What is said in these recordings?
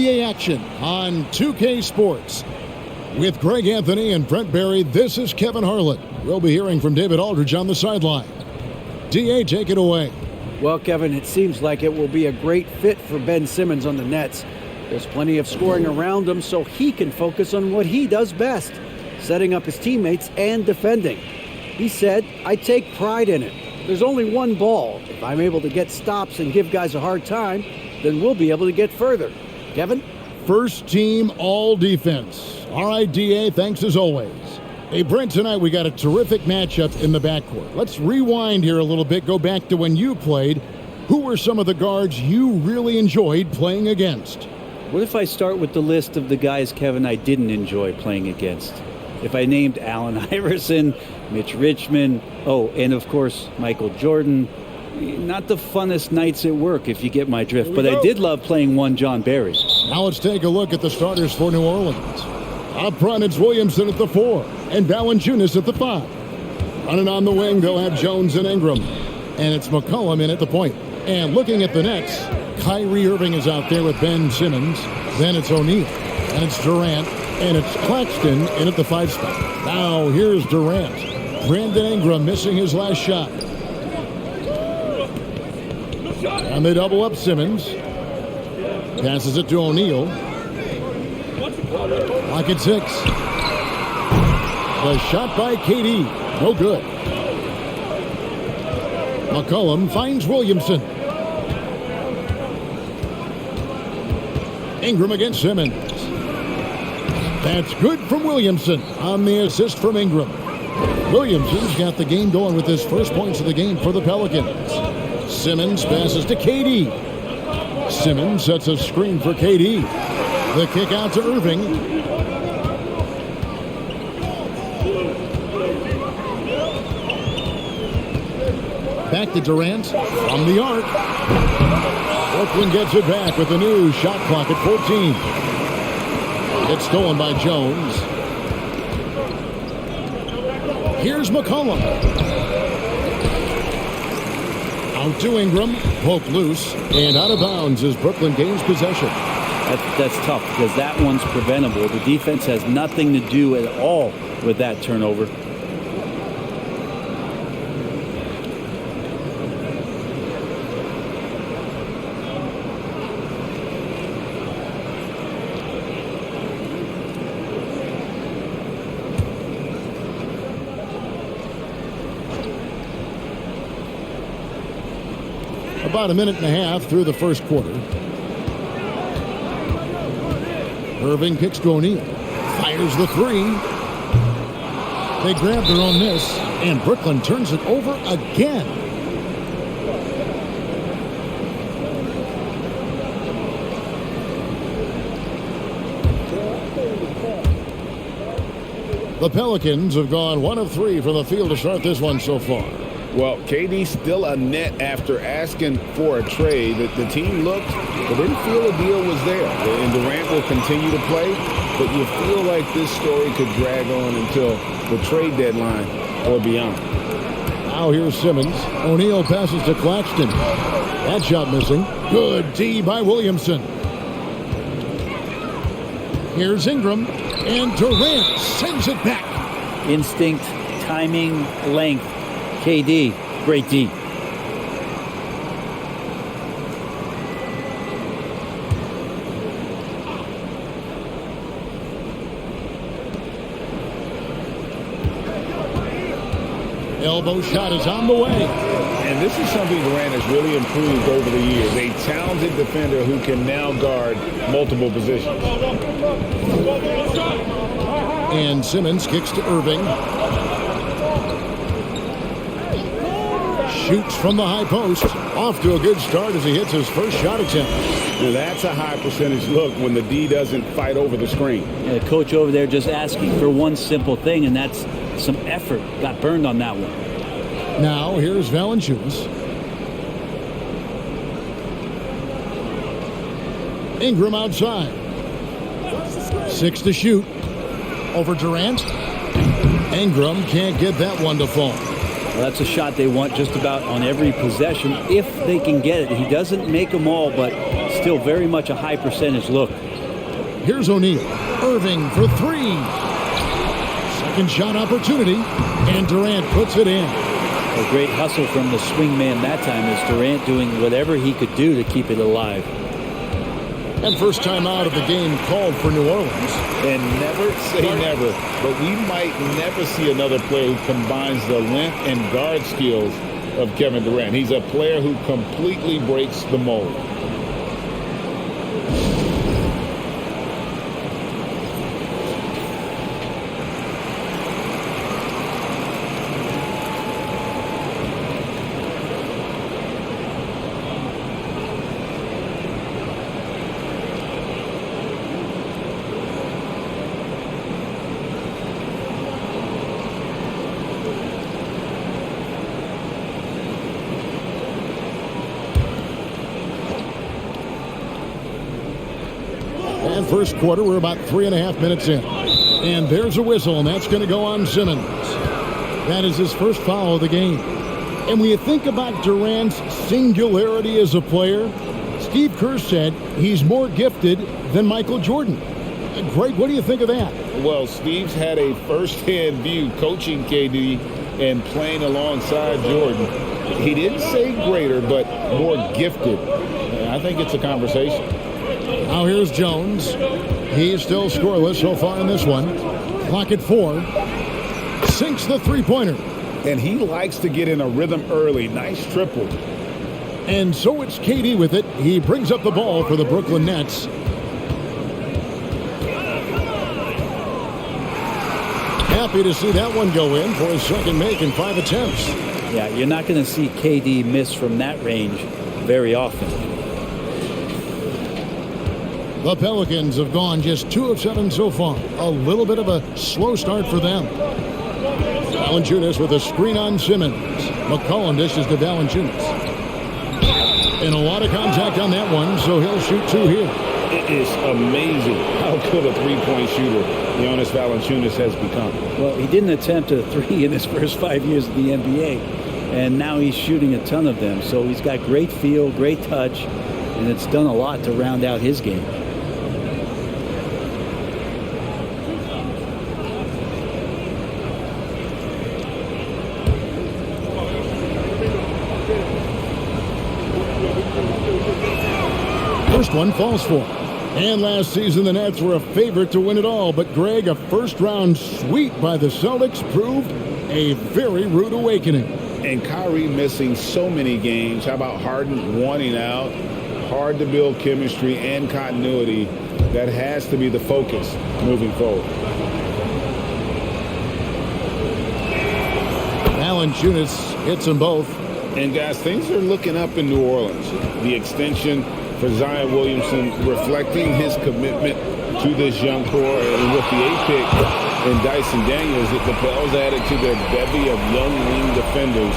NBA action on 2K Sports. With Greg Anthony and Brent Barry, this is Kevin Harlan. We'll be hearing from David Aldridge on the sideline. DA, take it away. Well, Kevin, it seems like it will be a great fit for Ben Simmons on the Nets. There's plenty of scoring around him so he can focus on what he does best, setting up his teammates and defending. He said, "I take pride in it. There's only one ball. If I'm able to get stops and give guys a hard time, then we'll be able to get further." Kevin? First team all defense. All right, DA, thanks as always. Hey, Brent, tonight we got a terrific matchup in the backcourt. Let's rewind here a little bit, go back to when you played. Who were some of the guards you really enjoyed playing against? What if I start with the list of the guys, Kevin, I didn't enjoy playing against? If I named Allen Iverson, Mitch Richmond, and of course, Michael Jordan. Not the funnest nights at work, if you get my drift. But I did love playing one John Barry. Now let's take a look at the starters for New Orleans. Up front, it's Williamson at the 4 and Valanciunas at the 5. Running on the wing, they'll have Jones and Ingram. And it's McCollum in at the point. And looking at the Nets, Kyrie Irving is out there with Ben Simmons. Then it's O'Neal. And it's Durant. And it's Claxton in at the 5 spot. Now here's Durant. Brandon Ingram missing his last shot. And they double up Simmons. Passes it to O'Neal. Clock at 6. The shot by KD. No good. McCollum finds Williamson. Ingram against Simmons. That's good from Williamson on the assist from Ingram. Williamson's got the game going with his first points of the game for the Pelicans. Simmons passes to KD. Simmons sets a screen for KD. The kick out to Irving. Back to Durant from the arc. Brooklyn gets it back with a new shot clock at 14. It's stolen by Jones. Here's McCollum. Out to Ingram. Poke loose. And out of bounds as Brooklyn gains possession. That's tough because that one's preventable. The defense has nothing to do at all with that turnover. About a minute and a half through the first quarter. Irving kicks to O'Neal. Fires the 3. They grab their own miss, and Brooklyn turns it over again. The Pelicans have gone 1 of 3 from the field to start this one so far. Well, KD's still a net after asking for a trade. The team looked, but didn't feel a deal was there. And Durant will continue to play, but you feel like this story could drag on until the trade deadline or beyond. Now here's Simmons. O'Neal passes to Claxton. That shot missing. Good D by Williamson. Here's Ingram. And Durant sends it back. Instinct, timing, length. KD, great D. Elbow shot is on the way. And this is something Durant has really improved over the years. A talented defender who can now guard multiple positions. And Simmons kicks to Irving. Shoots from the high post. Off to a good start as he hits his first shot attempt. Now that's a high percentage look when the D doesn't fight over the screen. Yeah, the coach over there just asking for one simple thing, and that's some effort. Got burned on that one. Now here's Valanciunas. Ingram outside. 6 to shoot. Over Durant. Ingram can't get that one to fall. Well, that's a shot they want just about on every possession if they can get it. He doesn't make them all, but still very much a high percentage look. Here's O'Neal. Irving for three. Second shot opportunity, and Durant puts it in. A great hustle from the swing man that time as Durant doing whatever he could do to keep it alive. And first time out of the game called for New Orleans. And never say never, but we might never see another player who combines the length and guard skills of Kevin Durant. He's a player who completely breaks the mold. And first quarter, we're about 3.5 minutes in. And there's a whistle, and that's going to go on Simmons. That is his first foul of the game. And when you think about Durant's singularity as a player, Steve Kerr said he's more gifted than Michael Jordan. Greg, what do you think of that? Well, Steve's had a first-hand view coaching KD and playing alongside Jordan. He didn't say greater, but more gifted. I think it's a conversation. Now here's Jones. He's still scoreless so far in this one. Clock at 4. Sinks the three-pointer. And he likes to get in a rhythm early. Nice triple. And so it's KD with it. He brings up the ball for the Brooklyn Nets. Happy to see that one go in for his second make in 5 attempts. Yeah, you're not going to see KD miss from that range very often. The Pelicans have gone just 2 of 7 so far. A little bit of a slow start for them. Valanciunas with a screen on Simmons. McCollum dishes to Valanciunas. And a lot of contact on that one, so he'll shoot 2 here. It is amazing how good a three-point shooter Jonas Valanciunas has become. Well, he didn't attempt a 3 in his first 5 years of the NBA, and now he's shooting a ton of them. So he's got great feel, great touch, and it's done a lot to round out his game. First one falls for him. And last season, the Nets were a favorite to win it all. But, Greg, a first-round sweep by the Celtics proved a very rude awakening. And Kyrie missing so many games. How about Harden wanting out? Hard to build chemistry and continuity. That has to be the focus moving forward. Valanciunas hits them both. And, guys, things are looking up in New Orleans. The extension for Zion Williamson reflecting his commitment to this young core. And with the 8th pick and Dyson Daniels, the Pels added to their bevy of young wing defenders.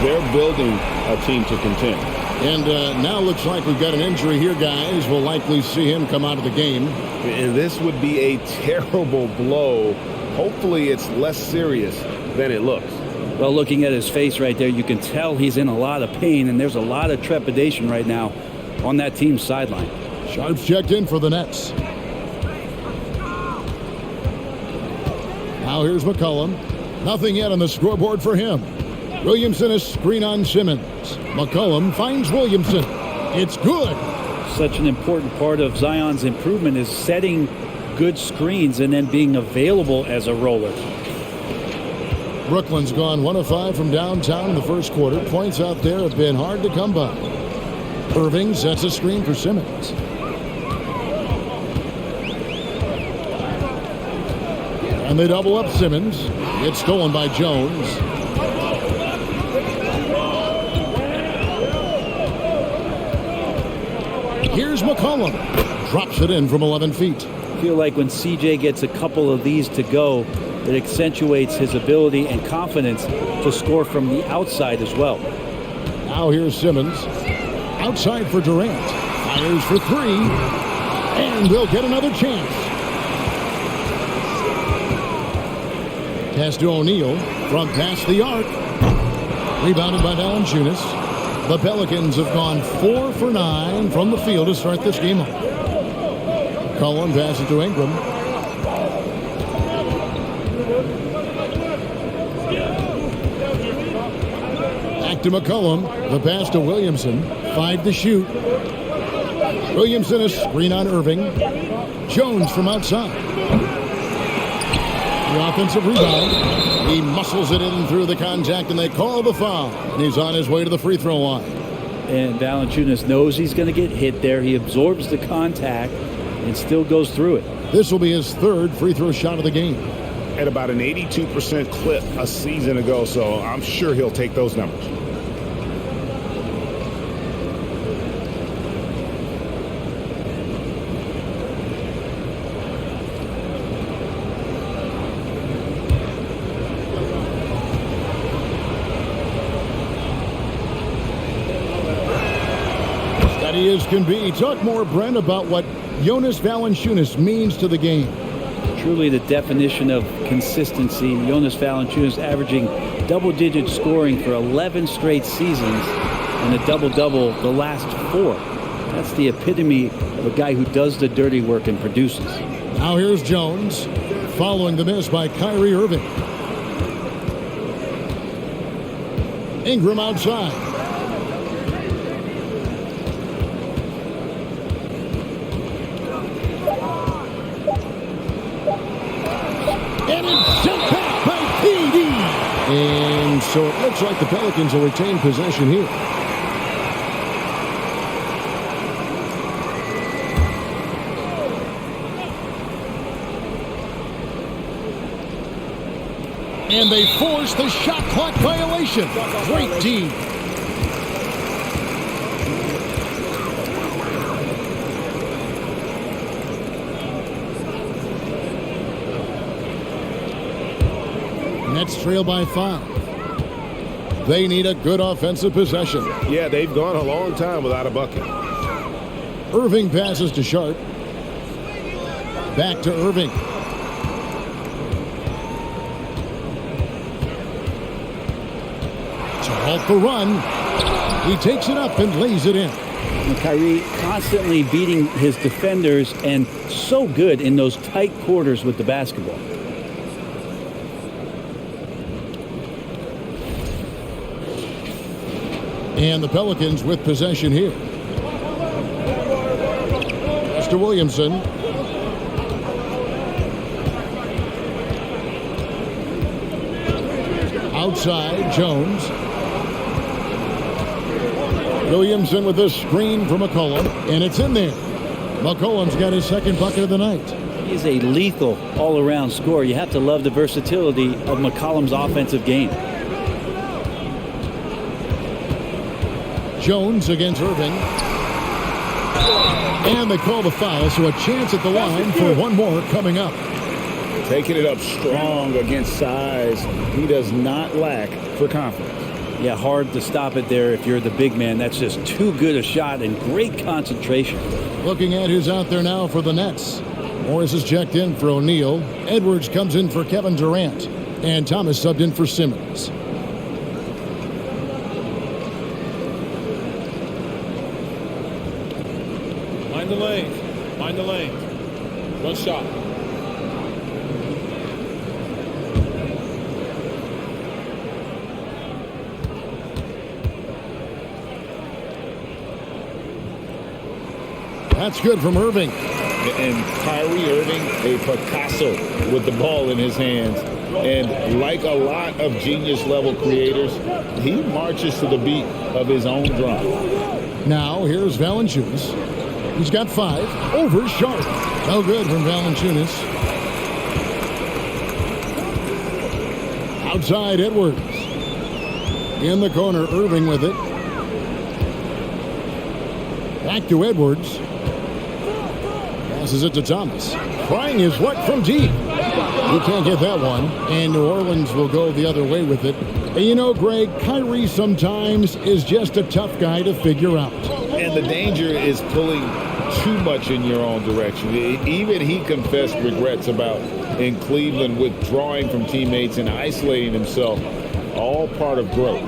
They're building a team to contend. And now looks like we've got an injury here, guys. We'll likely see him come out of the game. And this would be a terrible blow. Hopefully it's less serious than it looks. Well, looking at his face right there, you can tell he's in a lot of pain, and there's a lot of trepidation right now on that team's sideline. Sharps checked in for the Nets. Now here's McCollum. Nothing yet on the scoreboard for him. Williamson a screen on Simmons. McCollum finds Williamson. It's good. Such an important part of Zion's improvement is setting good screens and then being available as a roller. Brooklyn's gone 1 of 5 from downtown in the first quarter. Points out there have been hard to come by. Irving sets a screen for Simmons. And they double up Simmons. It's stolen by Jones. Here's McCollum. Drops it in from 11 feet. I feel like when CJ gets a couple of these to go, it accentuates his ability and confidence to score from the outside as well. Now here's Simmons. Outside for Durant. Fires for 3. And we'll get another chance. Pass to O'Neal from past the arc. Rebounded by Valanciunas. The Pelicans have gone 4 for 9 from the field to start this game off. Cullen passes to Ingram. Back to McCollum. The pass to Williamson. 5 to shoot. Williamson a screen on Irving. Jones from outside. The offensive rebound. He muscles it in through the contact, and they call the foul. And he's on his way to the free throw line. And Valanciunas knows he's going to get hit there. He absorbs the contact and still goes through it. This will be his third free throw shot of the game. At about an 82% clip a season ago, so I'm sure he'll take those numbers. Steady as can be. Talk more, Brent, about what Jonas Valanciunas means to the game. Truly the definition of consistency. Jonas Valanciunas averaging double-digit scoring for 11 straight seasons and a double-double the last 4. That's the epitome of a guy who does the dirty work and produces. Now here's Jones following the miss by Kyrie Irving. Ingram outside. And it's sent back by PD. And so it looks like the Pelicans will retain possession here. And they force the shot clock violation. Great D. Nets trail by 5. They need a good offensive possession. Yeah, they've gone a long time without a bucket. Irving passes to Sharp. Back to Irving. To halt the run. He takes it up and lays it in. And Kyrie constantly beating his defenders and so good in those tight quarters with the basketball. And the Pelicans with possession here. Mr. Williamson. Outside, Jones. Williamson with a screen for McCollum, and it's in there. McCollum's got his second bucket of the night. He's a lethal all-around scorer. You have to love the versatility of McCollum's offensive game. Jones against Irving. And they call the foul, so a chance at the line for one more coming up. Taking it up strong against size. He does not lack for confidence. Yeah, hard to stop it there if you're the big man. That's just too good a shot and great concentration. Looking at who's out there now for the Nets. Morris is checked in for O'Neal. Edwards comes in for Kevin Durant. And Thomas subbed in for Simmons. Mind the lane. Mind the lane. One shot. That's good from Irving. And Kyrie Irving, a Picasso with the ball in his hands. And like a lot of genius-level creators, he marches to the beat of his own drum. Now, here's Valanciunas. He's got 5 over Sharp. No good from Valanciunas. Outside, Edwards. In the corner, Irving with it. Back to Edwards. Passes it to Thomas. Trying his luck from deep. He can't get that one. And New Orleans will go the other way with it. And you know, Greg, Kyrie sometimes is just a tough guy to figure out. And the danger is pulling too much in your own direction. Even he confessed regrets about in Cleveland withdrawing from teammates and isolating himself all part of growth.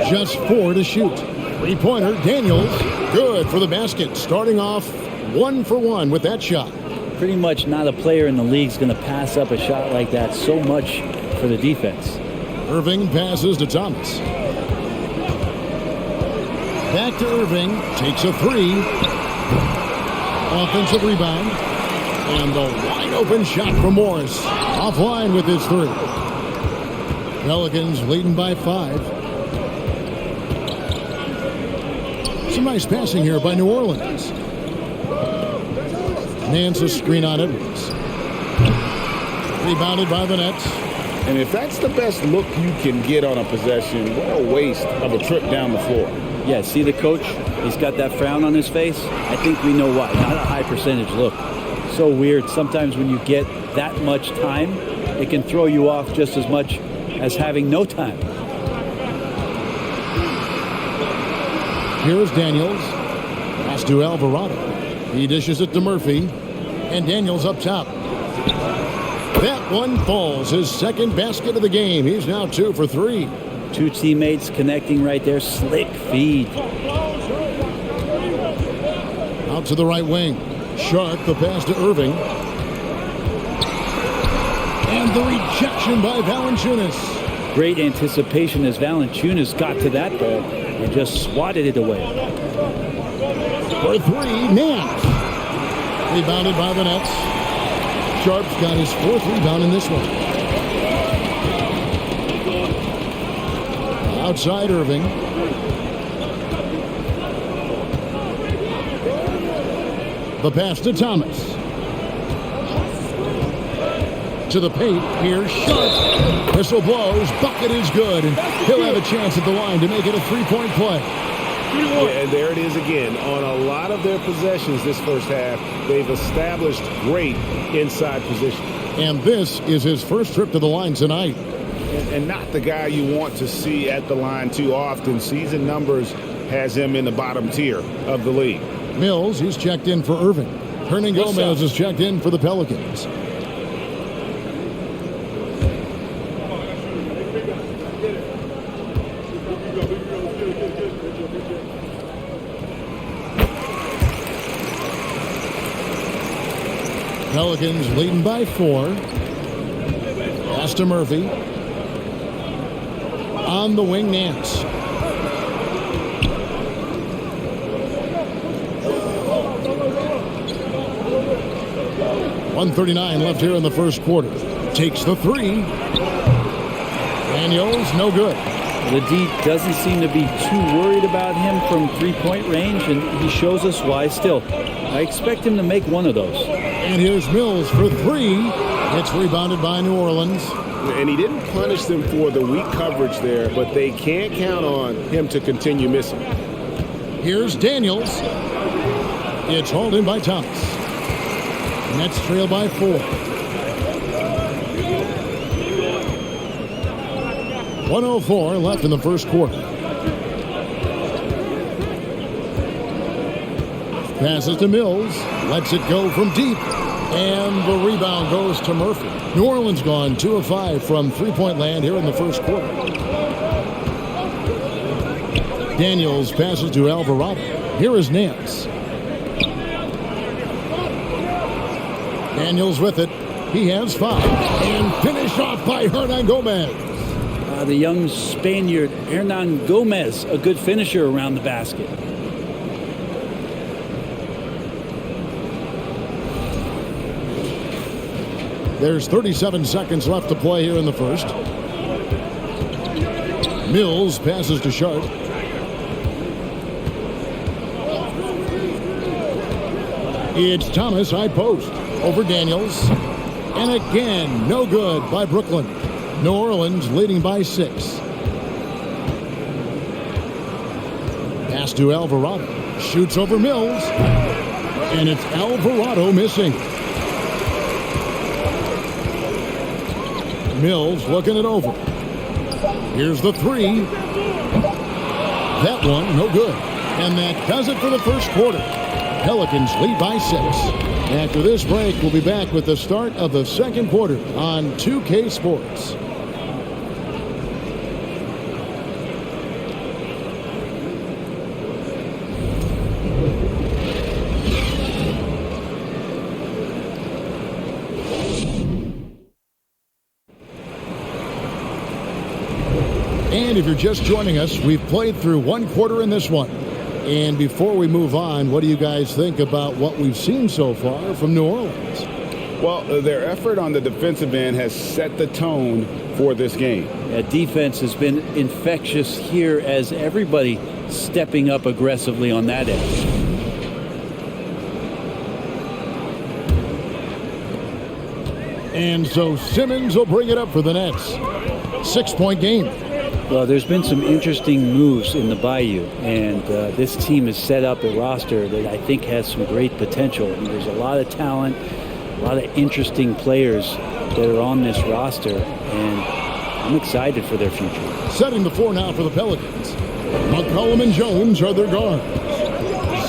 Just 4 to shoot. Three-pointer, Daniels, good for the basket. Starting off 1 for 1 with that shot. Pretty much not a player in the league is going to pass up a shot like that so much for the defense. Irving passes to Thomas. Back to Irving, takes a 3. Offensive rebound. And the wide open shot from Morris. Offline with his 3. Pelicans leading by 5. Some nice passing here by New Orleans. Nance a screen on Edwards. Rebounded by the Nets. And if that's the best look you can get on a possession, what a waste of a trip down the floor. Yeah, see the coach? He's got that frown on his face. I think we know why. Not a high percentage look. So weird. Sometimes when you get that much time, it can throw you off just as much as having no time. Here's Daniels. Pass to Alvarado. He dishes it to Murphy. And Daniels up top. That one falls. His second basket of the game. He's now 2 for 3. 2 teammates connecting right there. Slick feed. Out to the right wing. Sharp the pass to Irving. And the rejection by Valanciunas. Great anticipation as Valanciunas got to that ball and just swatted it away. For 3, Nance. Rebounded by the Nets. Sharp's got his 4th rebound in this one. Outside Irving. The pass to Thomas. To the paint. Here's Sharp. Whistle blows. Bucket is good. And he'll have a chance at the line to make it a 3-point play. Yeah, and there it is again. On a lot of their possessions this first half, they've established great inside position. And this is his first trip to the line tonight. And not the guy you want to see at the line too often. Season numbers has him in the bottom tier of the league. Mills, he's checked in for Irving. Hernan Gomez is checked in for the Pelicans. Pelicans leading by 4. Pass to Murphy. On the wing, Nance. .139 left here in the first quarter. Takes the 3. Daniels, no good. The D doesn't seem to be too worried about him from 3-point range, and he shows us why still. I expect him to make one of those. And here's Mills for 3. It's rebounded by New Orleans. And he didn't punish them for the weak coverage there, but they can't count on him to continue missing. Here's Daniels. It's hauled in by Thomas. Nets trail by 4. 1:04 left in the first quarter. Passes to Mills. Lets it go from deep. And the rebound goes to Murphy. New Orleans gone 2 of 5 from 3-point land here in the first quarter. Daniels passes to Alvarado. Here is Nance. Daniels with it. He has 5. And finished off by Hernan Gomez. The young Spaniard, Hernan Gomez, a good finisher around the basket. There's 37 seconds left to play here in the first. Mills passes to Sharp. It's Thomas, high post, over Daniels. And again, no good by Brooklyn. New Orleans leading by 6. Pass to Alvarado. Shoots over Mills. And it's Alvarado missing. Mills looking it over. Here's the 3. That one, no good. And that does it for the first quarter. Pelicans lead by 6. After this break, we'll be back with the start of the second quarter on 2K Sports. if you're just joining us, we've played through one quarter in this one. And before we move on, what do you guys think about what we've seen so far from New Orleans? Well, their effort on the defensive end has set the tone for this game. Yeah, defense has been infectious here as everybody stepping up aggressively on that end. And so Simmons will bring it up for the Nets. 6-point game. Well, there's been some interesting moves in the Bayou, and this team has set up a roster that I think has some great potential. I mean, there's a lot of talent, a lot of interesting players that are on this roster, and I'm excited for their future. Setting the floor now for the Pelicans. McCollum and Jones are their guards.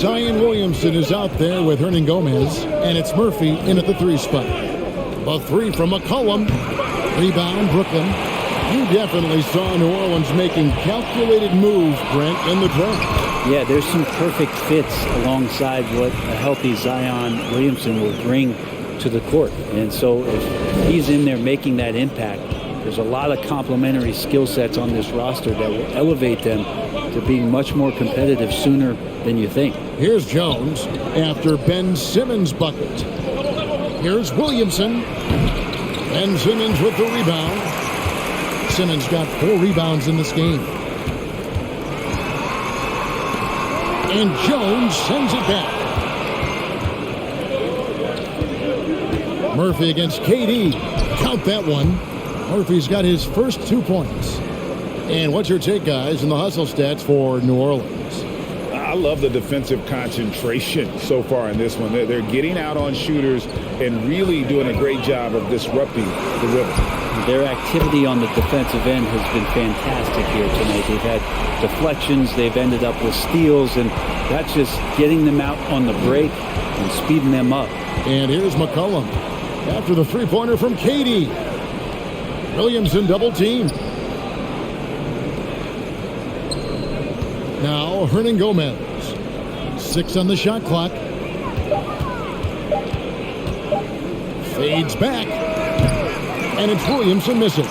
Zion Williamson is out there with Hernan Gomez, and it's Murphy in at the 3 spot. A 3 from McCollum. Rebound, Brooklyn. You definitely saw New Orleans making calculated moves, Brent, in the draft. Yeah, there's some perfect fits alongside what a healthy Zion Williamson will bring to the court. And so if he's in there making that impact, there's a lot of complementary skill sets on this roster that will elevate them to being much more competitive sooner than you think. Here's Jones after Ben Simmons' bucket. Here's Williamson. Ben Simmons with the rebound. Simmons got 4 rebounds in this game. And Jones sends it back. Murphy against KD. Count that one. Murphy's got his first 2 points. And what's your take, guys, in the hustle stats for New Orleans? I love the defensive concentration so far in this one. They're getting out on shooters and really doing a great job of disrupting the rhythm. Their activity on the defensive end has been fantastic here tonight. They've had deflections, they've ended up with steals, and that's just getting them out on the break and speeding them up. And here's McCollum after the three-pointer from KD. Williamson double team. Now Hernan Gomez. 6 on the shot clock. Fades back. And it's Williamson missing.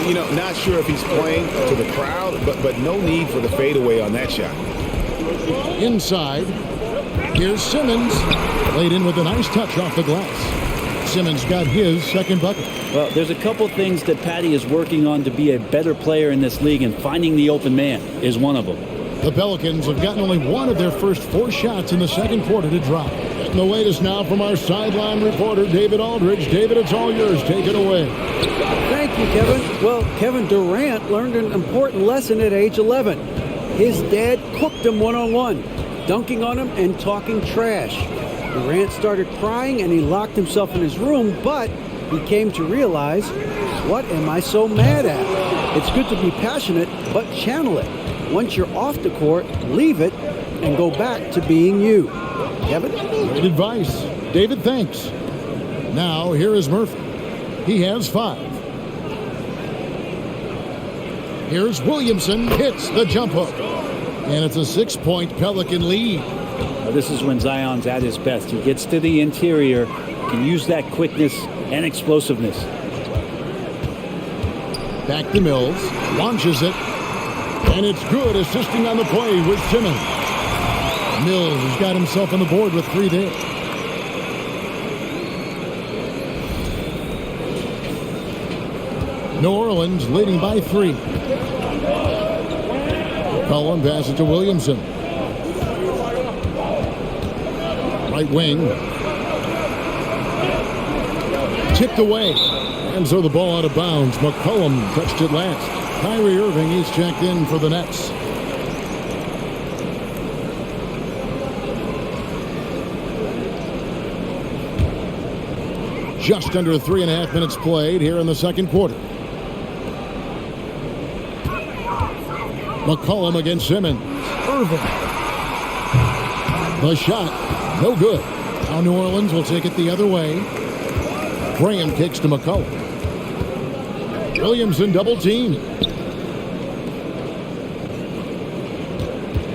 You know, not sure if he's playing to the crowd, but no need for the fadeaway on that shot. Inside. Here's Simmons. Laid in with a nice touch off the glass. Simmons got his second bucket. Well, there's a couple things that Patty is working on to be a better player in this league, and finding the open man is one of them. The Pelicans have gotten only 1 of their first 4 shots in the second quarter to drop. And the latest now from our sideline reporter, David Aldridge. David, it's all yours. Take it away. Thank you, Kevin. Well, Kevin Durant learned an important lesson at age 11. His dad cooked him one-on-one, dunking on him and talking trash. Durant started crying and he locked himself in his room, but he came to realize, what am I so mad at? It's good to be passionate, but channel it. Once you're off the court, leave it and go back to being you. Kevin? Great advice. David, thanks. Now, here is Murphy. He has 5. Here's Williamson. Hits the jump hook. And it's a 6-point Pelican lead. Well, this is when Zion's at his best. He gets to the interior, can use that quickness and explosiveness. Back to Mills. Launches it. And it's good, assisting on the play with Simmons. Mills has got himself on the board with 3 there. New Orleans leading by 3. Cullen passes to Williamson. Right wing. Tipped away. And so the ball out of bounds. McCollum touched it last. Kyrie Irving, he's checked in for the Nets. Just under 3.5 minutes played here in the second quarter. McCollum against Simmons. Irving. The shot, no good. Now New Orleans will take it the other way. Graham kicks to McCollum. Williamson double team.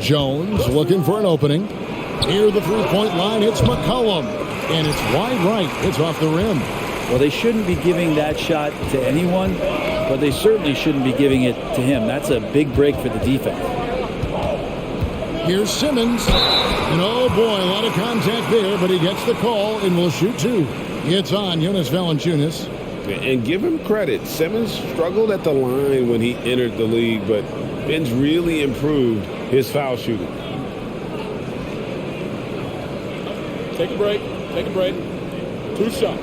Jones looking for an opening. Near the three-point line, it's McCollum. And it's wide right. It's off the rim. Well, they shouldn't be giving that shot to anyone, but they certainly shouldn't be giving it to him. That's a big break for the defense. Here's Simmons. And oh boy, a lot of contact there, but he gets the call and will shoot two. It's on Jonas Valanciunas. And give him credit. Simmons struggled at the line when he entered the league, but Ben's really improved his foul shooting. Take a break. Take a break. 2 shots.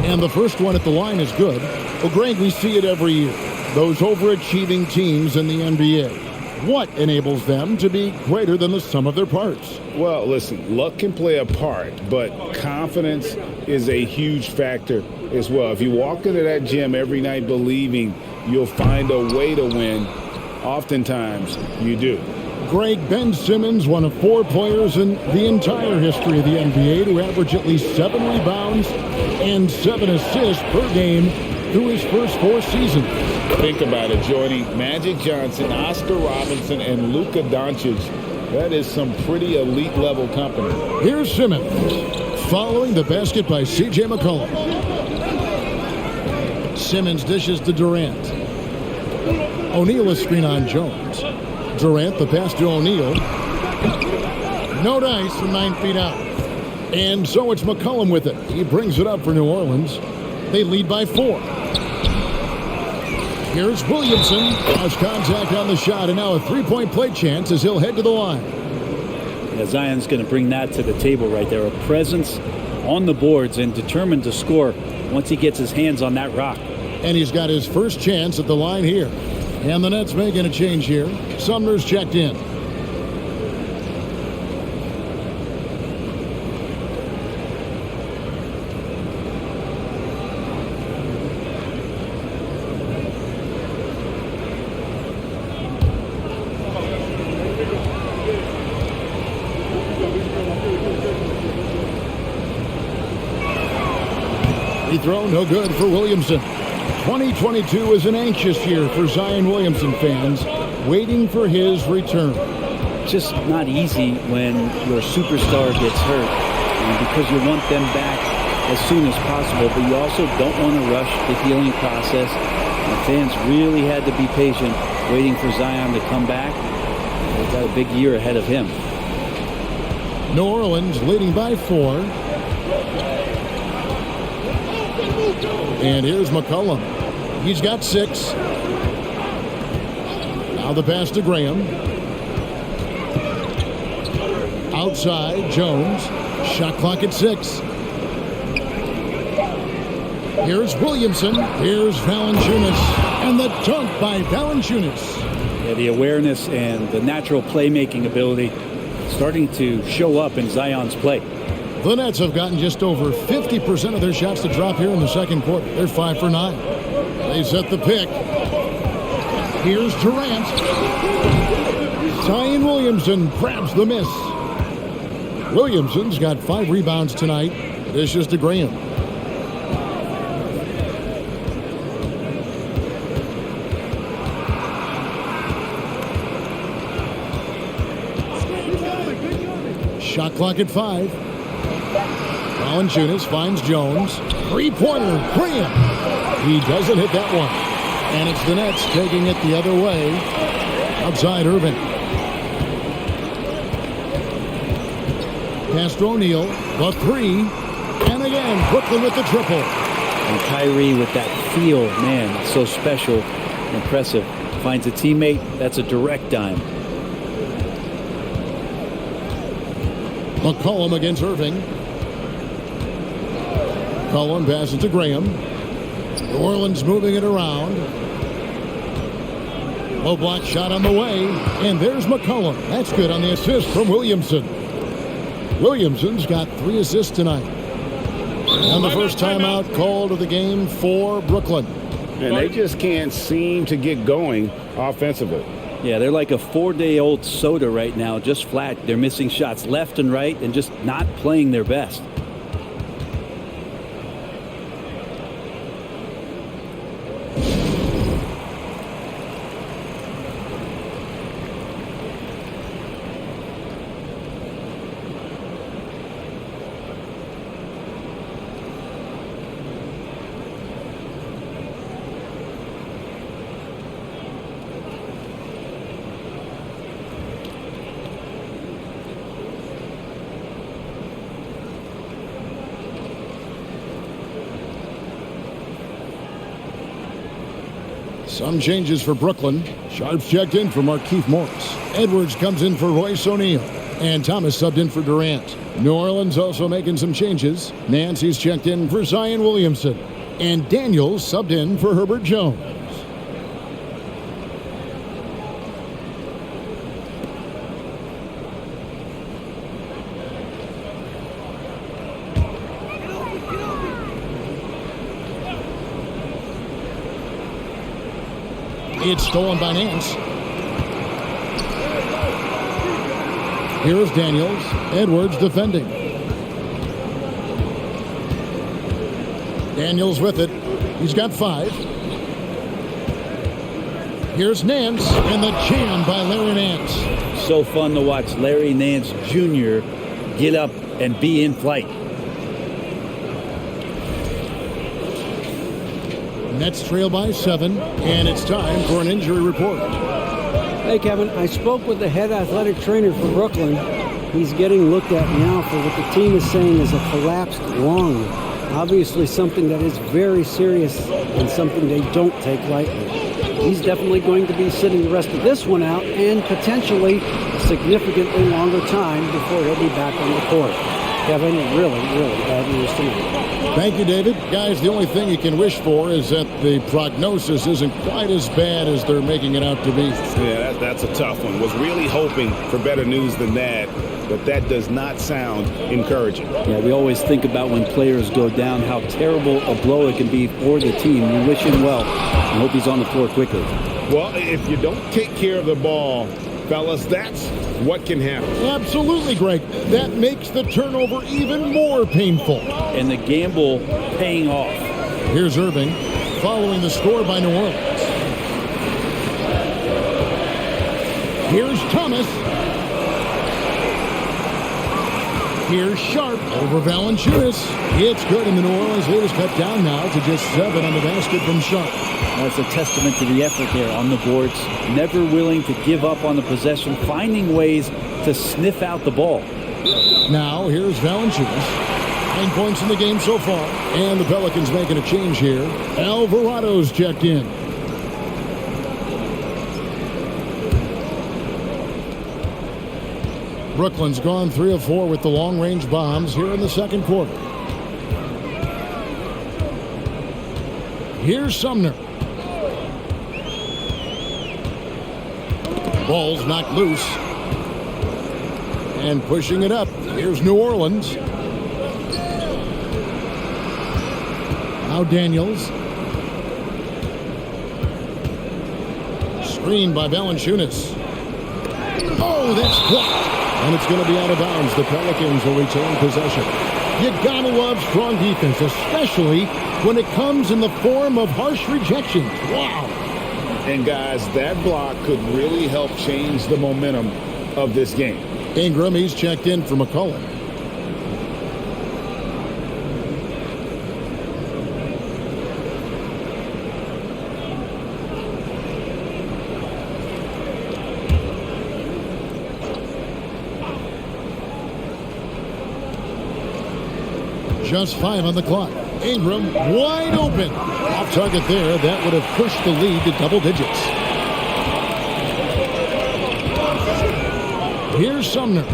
And the first one at the line is good. Well, Greg, we see it every year. Those overachieving teams in the NBA. What enables them to be greater than the sum of their parts? Well, listen, luck can play a part, but confidence is a huge factor as well. If you walk into that gym every night believing you'll find a way to win, oftentimes you do. Greg, Ben Simmons, one of 4 players in the entire history of the NBA to average at least 7 rebounds and 7 assists per game through his first 4 seasons. Think about it, joining Magic Johnson, Oscar Robinson, and Luka Doncic. That is some pretty elite level company. Here's Simmons, following the basket by C.J. McCollum. Simmons dishes to Durant. O'Neal a screen on Jones. Durant the pass to O'Neal. No dice from 9 feet out. And so it's McCollum with it. He brings it up for New Orleans. They lead by 4. Here's Williamson. Cross contact on the shot, and now a 3-point play chance as he'll head to the line. Yeah, Zion's going to bring that to the table right there. A presence on the boards and determined to score once he gets his hands on that rock. And he's got his first chance at the line here. And the Nets making a change here. Sumner's checked in. Free throw, no good for Williamson. 2022 is an anxious year for Zion Williamson fans, waiting for his return. Just not easy when your superstar gets hurt, because you want them back as soon as possible, but you also don't want to rush the healing process. The fans really had to be patient, waiting for Zion to come back. They've got a big year ahead of him. New Orleans leading by 4. And here's McCollum. He's got 6. Now the pass to Graham. Outside, Jones. Shot clock at 6. Here's Williamson. Here's Valanciunas. And the dunk by Valanciunas. Yeah, the awareness and the natural playmaking ability starting to show up in Zion's play. The Nets have gotten just over 50% of their shots to drop here in the second quarter. They're 5 for 9. They set the pick. Here's Durant. Zion Williamson grabs the miss. Williamson's got 5 rebounds tonight. This is to Graham. Shot clock at 5. Valanciunas finds Jones. 3-pointer, Graham. He doesn't hit that one. And it's the Nets taking it the other way. Outside Irving. Pass to O'Neal. The 3. And again, Brooklyn with the triple. And Kyrie with that feel, man, so special, impressive. Finds a teammate, that's a direct dime. McCollum against Irving. McCollum passes to Graham. New Orleans moving it around. Low block shot on the way. And there's McCollum. That's good on the assist from Williamson. Williamson's got 3 assists tonight. And the first timeout called of the game for Brooklyn. And they just can't seem to get going offensively. Yeah, they're like a 4-day-old soda right now, just flat. They're missing shots left and right and just not playing their best. Some changes for Brooklyn. Sharp's checked in for Markieff Morris. Edwards comes in for Royce O'Neal. And Thomas subbed in for Durant. New Orleans also making some changes. Nancy's checked in for Zion Williamson. And Daniels subbed in for Herbert Jones. It's stolen by Nance. Here's Daniels. Edwards defending. Daniels with it. He's got 5. Here's Nance, and the jam by Larry Nance. So fun to watch Larry Nance Jr. get up and be in flight. Nets trail by 7, and it's time for an injury report. Hey, Kevin, I spoke with the head athletic trainer for Brooklyn. He's getting looked at now for what the team is saying is a collapsed lung. Obviously something that is very serious and something they don't take lightly. He's definitely going to be sitting the rest of this one out and potentially a significantly longer time before he'll be back on the court. Kevin, really, really bad news tonight. Thank you, David. Guys, the only thing you can wish for is that the prognosis isn't quite as bad as they're making it out to be. Yeah, that's a tough one. Was really hoping for better news than that, but that does not sound encouraging. Yeah, we always think about when players go down, how terrible a blow it can be for the team. We wish him well and hope he's on the floor quickly. Well, if you don't take care of the ball, fellas, that's what can happen. Absolutely, Greg. That makes the turnover even more painful. And the gamble paying off. Here's Irving following the score by New Orleans. Here's Thomas. Here's Sharp over Valanciunas. It's good, and the New Orleans lead is cut down now to just 7 on the basket from Sharp. That's a testament to the effort there on the boards. Never willing to give up on the possession, finding ways to sniff out the ball. Now, here's Valanciunas. 9 points in the game so far. And the Pelicans making a change here. Alvarado's checked in. Brooklyn's gone 3 of 4 with the long-range bombs here in the second quarter. Here's Sumner. Ball's knocked loose. And pushing it up. Here's New Orleans. Now Daniels. Screened by Valanciunas. Oh, that's blocked. And it's going to be out of bounds. The Pelicans will retain possession. You gotta love strong defense, especially when it comes in the form of harsh rejections. Wow. And guys, that block could really help change the momentum of this game. Ingram, he's checked in for McCollum. Just 5 on the clock. Ingram wide open. Off target there. That would have pushed the lead to double digits. Here's Sumner.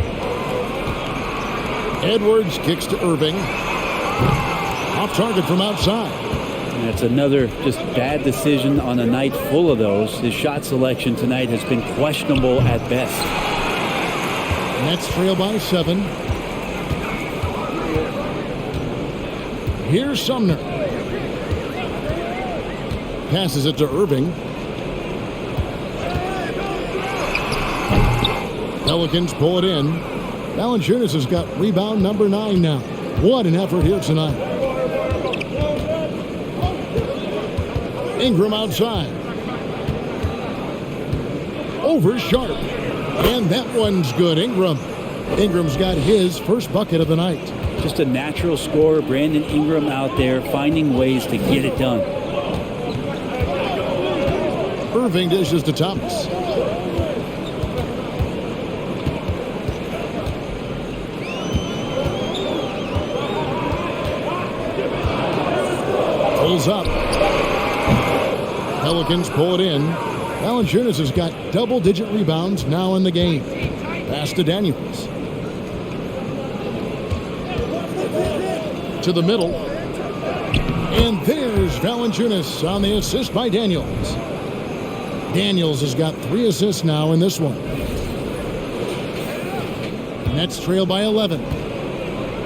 Edwards kicks to Irving. Off target from outside. That's another just bad decision on a night full of those. His shot selection tonight has been questionable at best. Nets trail by 7. Here's Sumner. Passes it to Irving. Pelicans pull it in. Valanciunas has got rebound number 9 now. What an effort here tonight. Ingram outside. Over Sharp. And that one's good. Ingram's got his first bucket of the night. Just a natural scorer, Brandon Ingram out there finding ways to get it done. Irving dishes to Thomas. Pulls up. Pelicans pull it in. Valanciunas has got double-digit rebounds now in the game. Pass to Daniels. To the middle. And there's Valanciunas on the assist by Daniels. Daniels has got 3 assists now in this one. Nets trail by 11.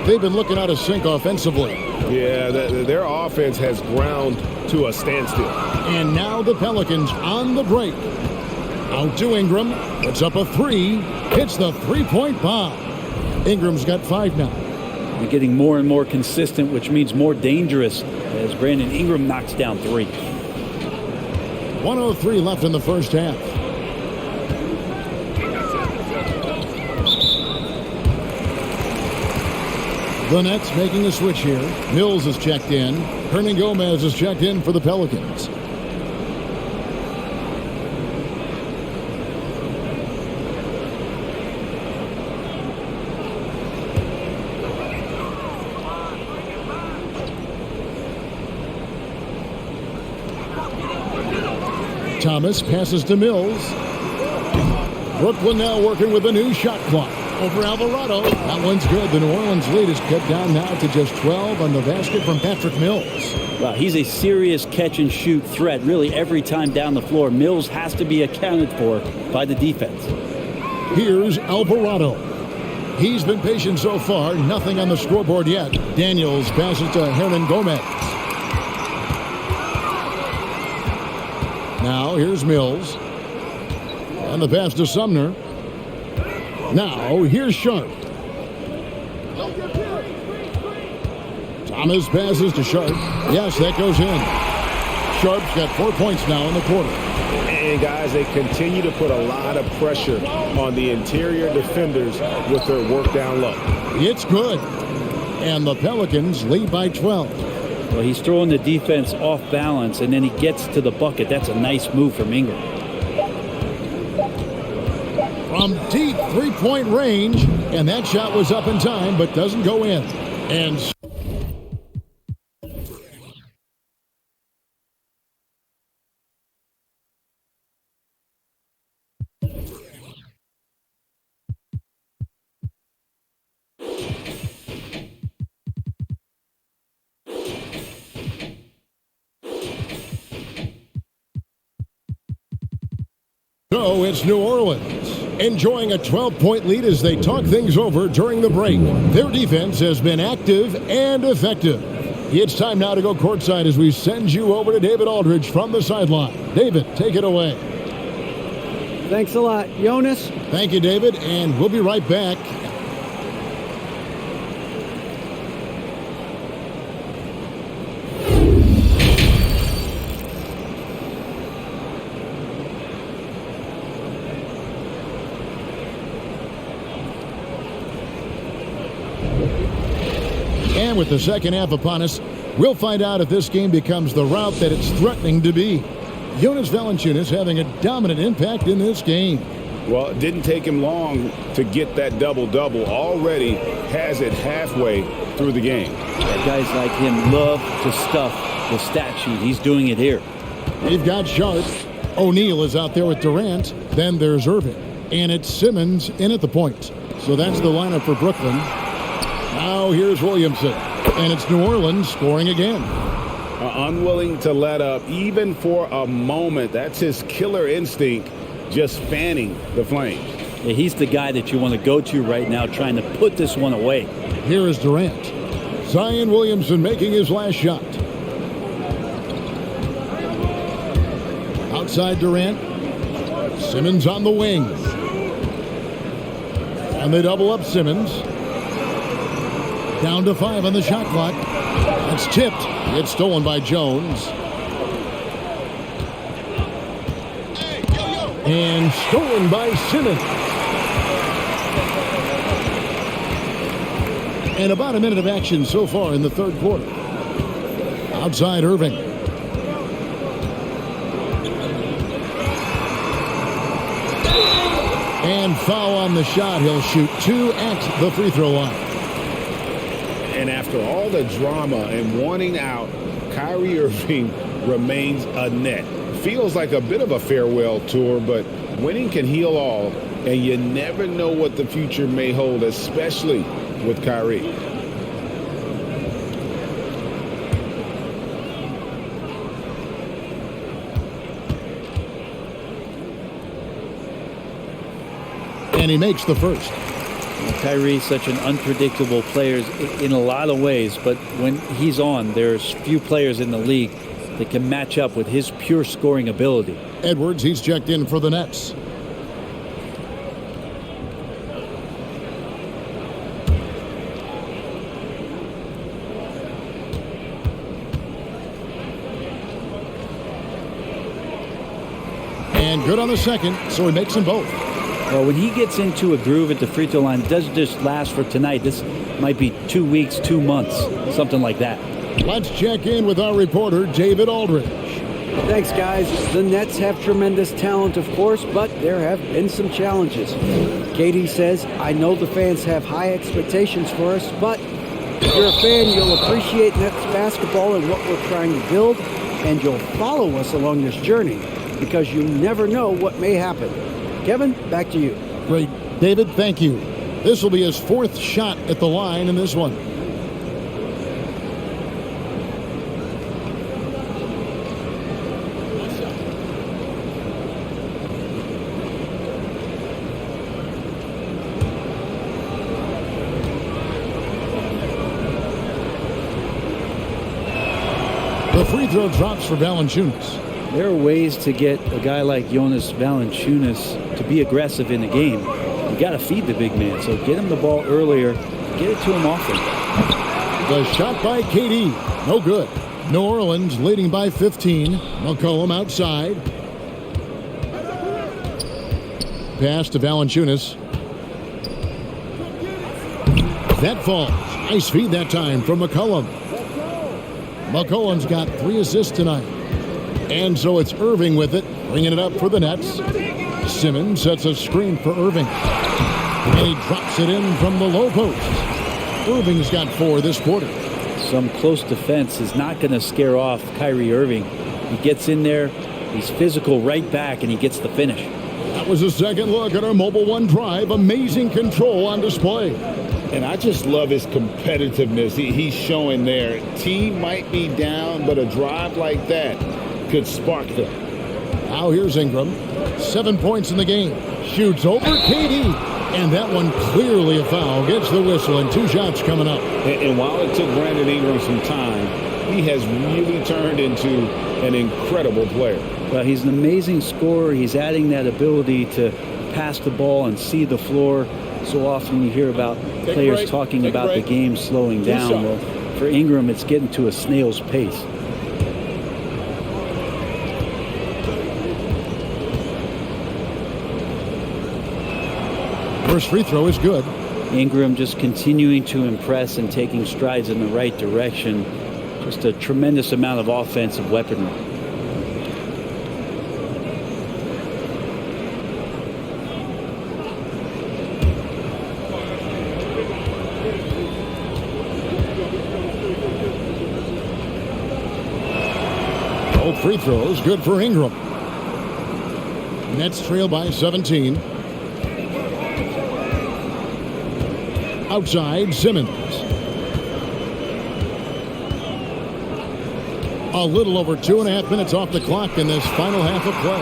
They've been looking out of sync offensively. Yeah, their offense has ground to a standstill. And now the Pelicans on the break. Out to Ingram. Puts up a 3. Hits the three-point bomb. Ingram's got 5 now. They're getting more and more consistent, which means more dangerous as Brandon Ingram knocks down 3. 1:03 left in the first half. The Nets making a switch here. Mills is checked in. Hernan Gomez is checked in for the Pelicans. Thomas passes to Mills. Brooklyn now working with a new shot clock. Over Alvarado. That one's good. The New Orleans lead is cut down now to just 12 on the basket from Patrick Mills. Wow, he's a serious catch-and-shoot threat really every time down the floor. Mills has to be accounted for by the defense. Here's Alvarado. He's been patient so far. Nothing on the scoreboard yet. Daniels passes to Hernan Gomez. Now here's Mills. And the pass to Sumner. Now here's Sharp. Thomas passes to Sharp. Yes, that goes in. Sharp's got 4 points now in the quarter. And guys, they continue to put a lot of pressure on the interior defenders with their work down low. It's good. And the Pelicans lead by 12. Well, he's throwing the defense off balance, and then he gets to the bucket. That's a nice move from Ingram. From deep three-point range, and that shot was up in time, but doesn't go in. And so it's New Orleans enjoying a 12-point lead as they talk things over during the break. Their defense has been active and effective. It's time now to go courtside as we send you over to David Aldridge from the sideline. David, take it away. Thanks a lot, Jonas. Thank you, David, and we'll be right back. And with the second half upon us, we'll find out if this game becomes the route that it's threatening to be. Jonas Valanciunas having a dominant impact in this game. Well, it didn't take him long to get that double-double. Already has it halfway through the game. Yeah, guys like him love to stuff the stat sheet. He's doing it here. They've got Sharp. O'Neal is out there with Durant. Then there's Irving. And it's Simmons in at the point. So that's the lineup for Brooklyn. Now here's Williamson. And it's New Orleans scoring again. Unwilling to let up even for a moment. That's his killer instinct, just fanning the flames. Yeah, he's the guy that you want to go to right now trying to put this one away. Here is Durant. Zion Williamson making his last shot. Outside Durant. Simmons on the wing. And they double up Simmons. Down to 5 on the shot clock. It's tipped. It's stolen by Jones. And stolen by Simmons. And about a minute of action so far in the third quarter. Outside Irving. And foul on the shot. He'll shoot 2 at the free throw line. And after all the drama and wanting out, Kyrie Irving remains a net. feels like a bit of a farewell tour, but winning can heal all, and you never know what the future may hold, especially with Kyrie. And he makes the first. Kyrie's such an unpredictable player in a lot of ways, but when he's on, there's few players in the league that can match up with his pure scoring ability. Edwards, he's checked in for the Nets. And good on the second, so he makes them both. Well, when he gets into a groove at the free throw line, it doesn't just last for tonight. This might be 2 weeks, 2 months, something like that. Let's check in with our reporter, David Aldridge. Thanks, guys. The Nets have tremendous talent, of course, but there have been some challenges. Katie says, I know the fans have high expectations for us, but if you're a fan, you'll appreciate Nets basketball and what we're trying to build, and you'll follow us along this journey because you never know what may happen. Kevin, back to you. Great. David, thank you. This will be his 4th shot at the line in this one. The free throw drops for Valanciunas. There are ways to get a guy like Jonas Valanciunas to be aggressive in the game. You got to feed the big man, so get him the ball earlier, get it to him often. The shot by KD, no good. New Orleans leading by 15. McCollum outside. Pass to Valanciunas. That falls. Nice feed that time from McCollum. McCollum's got 3 assists tonight. And so it's Irving with it, bringing it up for the Nets. Simmons sets a screen for Irving. And he drops it in from the low post. Irving's got 4 this quarter. Some close defense is not going to scare off Kyrie Irving. He gets in there, he's physical right back, and he gets the finish. That was a second look at our Mobile One drive. Amazing control on display. And I just love his competitiveness. He's showing there. Team might be down, but a drive like that could spark them. Now here's Ingram. 7 points in the game. Shoots over KD. And that one clearly a foul. Gets the whistle and 2 shots coming up. And while it took Brandon Ingram some time, he has really turned into an incredible player. Well, he's an amazing scorer. He's adding that ability to pass the ball and see the floor. So often you hear about players talking about the game slowing down. Well, for Ingram, it's getting to a snail's pace. First free throw is good. Ingram just continuing to impress and taking strides in the right direction. Just a tremendous amount of offensive weaponry. Both free throws good for Ingram. Nets trail by 17. Outside, Simmons. A little over 2.5 minutes off the clock in this final half of play.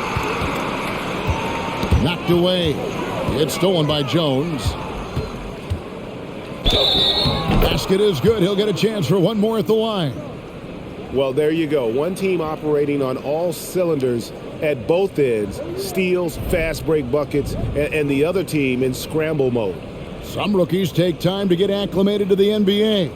Knocked away. It's stolen by Jones. Basket is good. He'll get a chance for one more at the line. Well, there you go. One team operating on all cylinders at both ends. Steals, fast break buckets, and the other team in scramble mode. Some rookies take time to get acclimated to the NBA,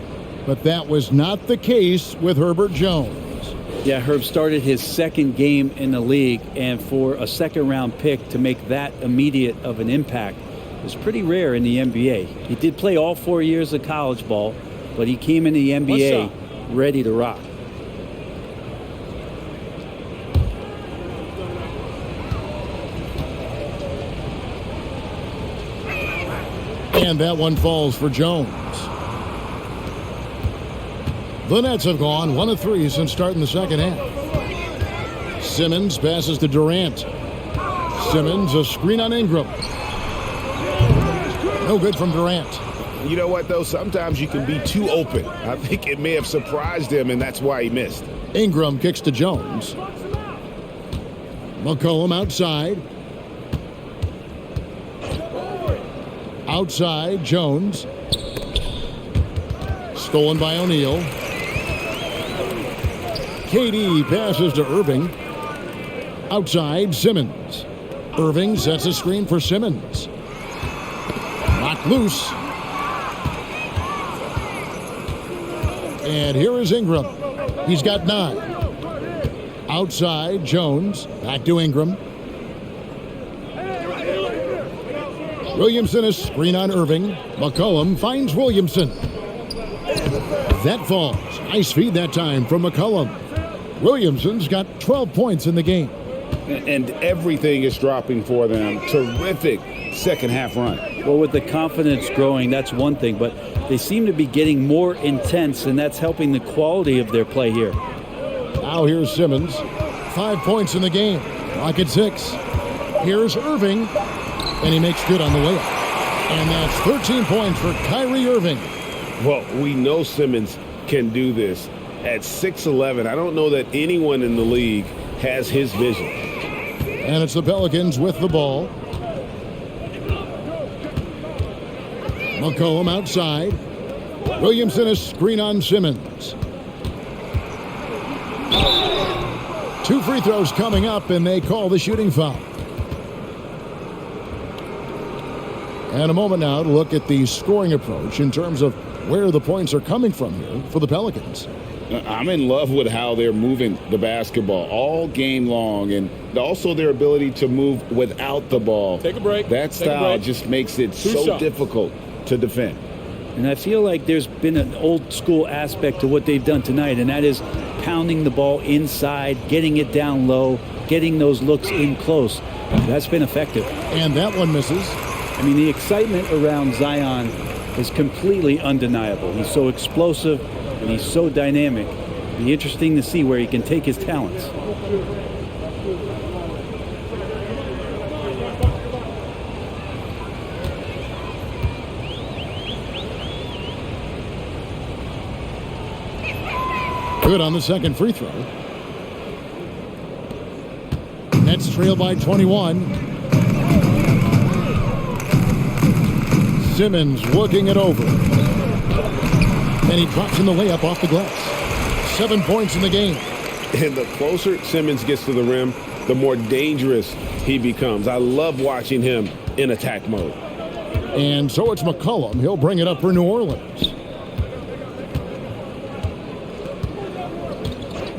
but that was not the case with Herbert Jones. Yeah, Herb started his 2nd game in the league, and for a 2nd-round pick to make that immediate of an impact is pretty rare in the NBA. He did play all 4 years of college ball, but he came in the NBA ready to rock. And that one falls for Jones. The Nets have gone 1 of 3 since starting the second half. Simmons passes to Durant. Simmons, a screen on Ingram. No good from Durant. You know what, though? Sometimes you can be too open. I think it may have surprised him, and that's why he missed. Ingram kicks to Jones. McCollum outside. Outside, Jones. Stolen by O'Neal. KD passes to Irving. Outside, Simmons. Irving sets a screen for Simmons. Knocked loose. And here is Ingram. He's got 9. Outside, Jones. Back to Ingram. Williamson, a screen on Irving. McCollum finds Williamson. That falls. Nice feed that time from McCollum. Williamson's got 12 points in the game. And everything is dropping for them. Terrific second half run. Well, with the confidence growing, that's one thing, but they seem to be getting more intense, and that's helping the quality of their play here. Now here's Simmons. 5 points in the game. Clock at 6. Here's Irving, and he makes good on the layup. And that's 13 points for Kyrie Irving. Well, we know Simmons can do this. At 6'11", I don't know that anyone in the league has his vision. And it's the Pelicans with the ball. McCollum outside. Williamson, a screen on Simmons. 2 free throws coming up, and they call the shooting foul. And a moment now to look at the scoring approach in terms of where the points are coming from here for the Pelicans. I'm in love with how they're moving the basketball all game long, and also their ability to move without the ball. Take a break. That style just makes it so difficult to defend. And I feel like there's been an old school aspect to what they've done tonight, and that is pounding the ball inside, getting it down low, getting those looks in close. That's been effective. And that one misses. I mean, the excitement around Zion is completely undeniable. He's so explosive and he's so dynamic. It'll be interesting to see where he can take his talents. Good on the second free throw. Nets trail by 21. Simmons working it over. And he drops in the layup off the glass. 7 points in the game. And the closer Simmons gets to the rim, the more dangerous he becomes. I love watching him in attack mode. And so it's McCollum. He'll bring it up for New Orleans.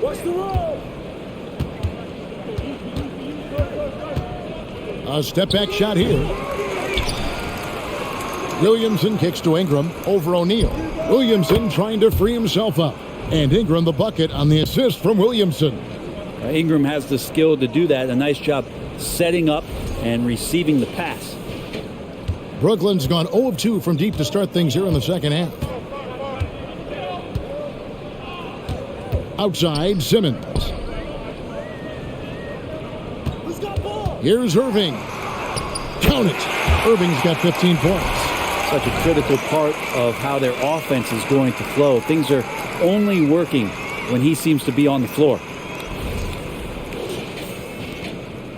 What's the roll? A step back shot here. Williamson kicks to Ingram over O'Neal. Williamson trying to free himself up. And Ingram the bucket on the assist from Williamson. Ingram has the skill to do that. A nice job setting up and receiving the pass. Brooklyn's gone 0 of 2 from deep to start things here in the second half. Outside, Simmons. Here's Irving. Count it. Irving's got 15 points. Such a critical part of how their offense is going to flow. Things are only working when he seems to be on the floor.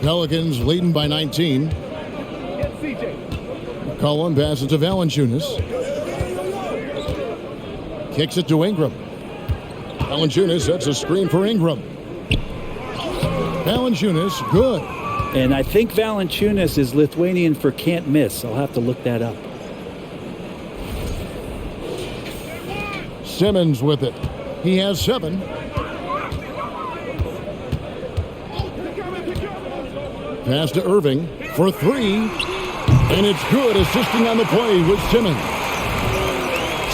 Pelicans leading by 19. McCollum passes to Valanciunas. Kicks it to Ingram. Valanciunas sets a screen for Ingram. Valanciunas, good. And I think Valanciunas is Lithuanian for can't miss. I'll have to look that up. Simmons with it. He has 7. Pass to Irving for 3. And it's good, assisting on the play with Simmons.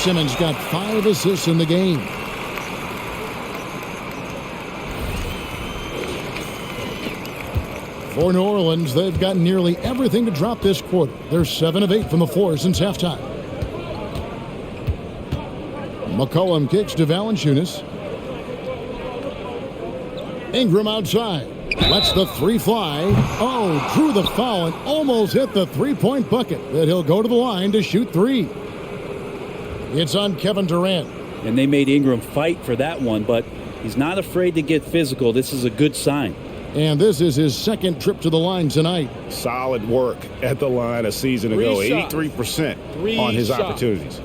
Simmons got 5 assists in the game. For New Orleans, they've got nearly everything to drop this quarter. They're 7 of 8 from the floor since halftime. McCollum kicks to Valanciunas. Ingram outside. Lets the three fly. Oh, drew the foul and almost hit the three-point bucket. But he'll go to the line to shoot three. It's on Kevin Durant. And they made Ingram fight for that one, but he's not afraid to get physical. This is a good sign. And this is his second trip to the line tonight. Solid work at the line a season ago. 83% on his opportunities.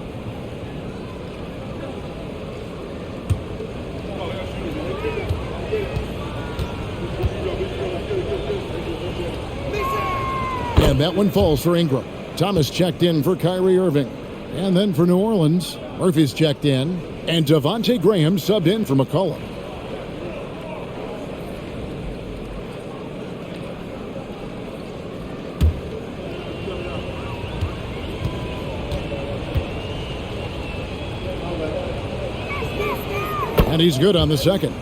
And that one falls for Ingram. Thomas checked in for Kyrie Irving. And then for New Orleans, Murphy's checked in. And Devontae Graham subbed in for McCollum. And he's good on the second.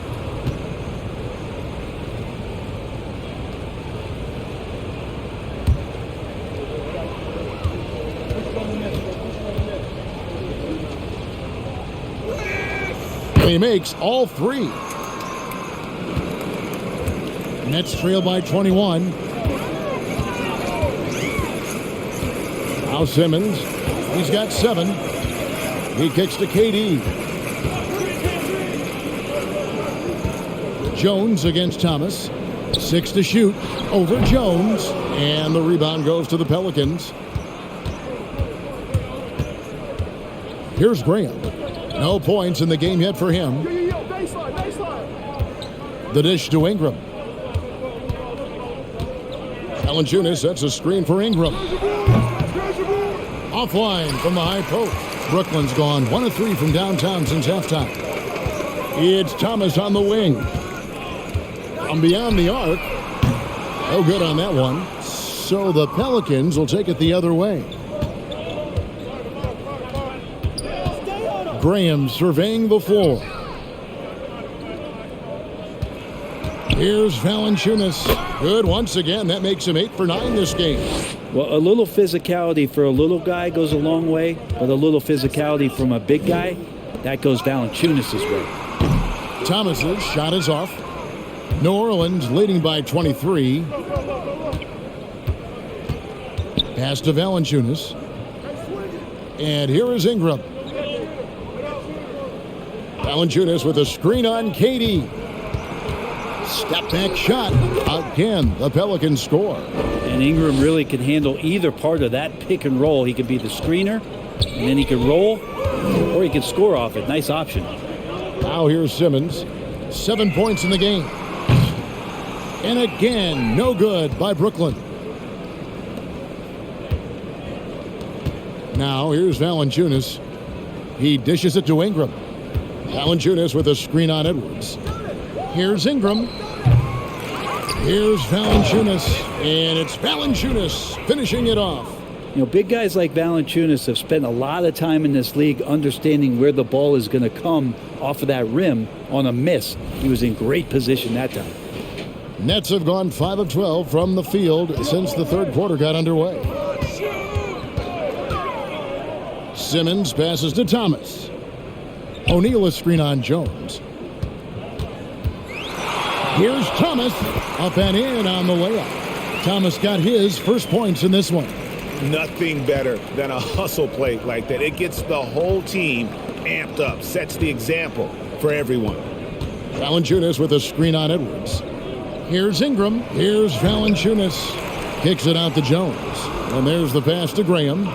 And he makes all three. Nets trail by 21. Now Simmons. He's got 7. He kicks to KD. Jones against Thomas. 6 to shoot over Jones. And the rebound goes to the Pelicans. Here's Graham. No points in the game yet for him. The dish to Ingram. Valanciunas sets a screen for Ingram. Offline from the high post. Brooklyn's gone 1 of 3 from downtown since halftime. It's Thomas on the wing. From beyond the arc. No good on that one. So the Pelicans will take it the other way. Graham surveying the floor. Here's Valanciunas. Good once again. That makes him 8 for 9 this game. Well, a little physicality for a little guy goes a long way, but a little physicality from a big guy, that goes Valanciunas' way. Thomas's shot is off. New Orleans leading by 23. Pass to Valanciunas. And here is Ingram. Valanciunas with a screen on KD. Step back shot. Again, the Pelicans score. And Ingram really can handle either part of that pick and roll. He could be the screener, and then he could roll, or he could score off it. Nice option. Now here's Simmons. 7 points in the game. And again, no good by Brooklyn. Now here's Valanciunas. He dishes it to Ingram. Valanciunas with a screen on Edwards. Here's Ingram. Here's Valanciunas. And it's Valanciunas finishing it off. You know, big guys like Valanciunas have spent a lot of time in this league understanding where the ball is going to come off of that rim on a miss. He was in great position that time. Nets have gone 5 of 12 from the field since the third quarter got underway. Simmons passes to Thomas. O'Neal a screen on Jones. Here's Thomas. Up and in on the layup. Thomas got his first points in this one. Nothing better than a hustle play like that. It gets the whole team amped up, sets the example for everyone. Valanciunas with a screen on Edwards. Here's Ingram. Here's Valanciunas. Kicks it out to Jones. And there's the pass to Graham.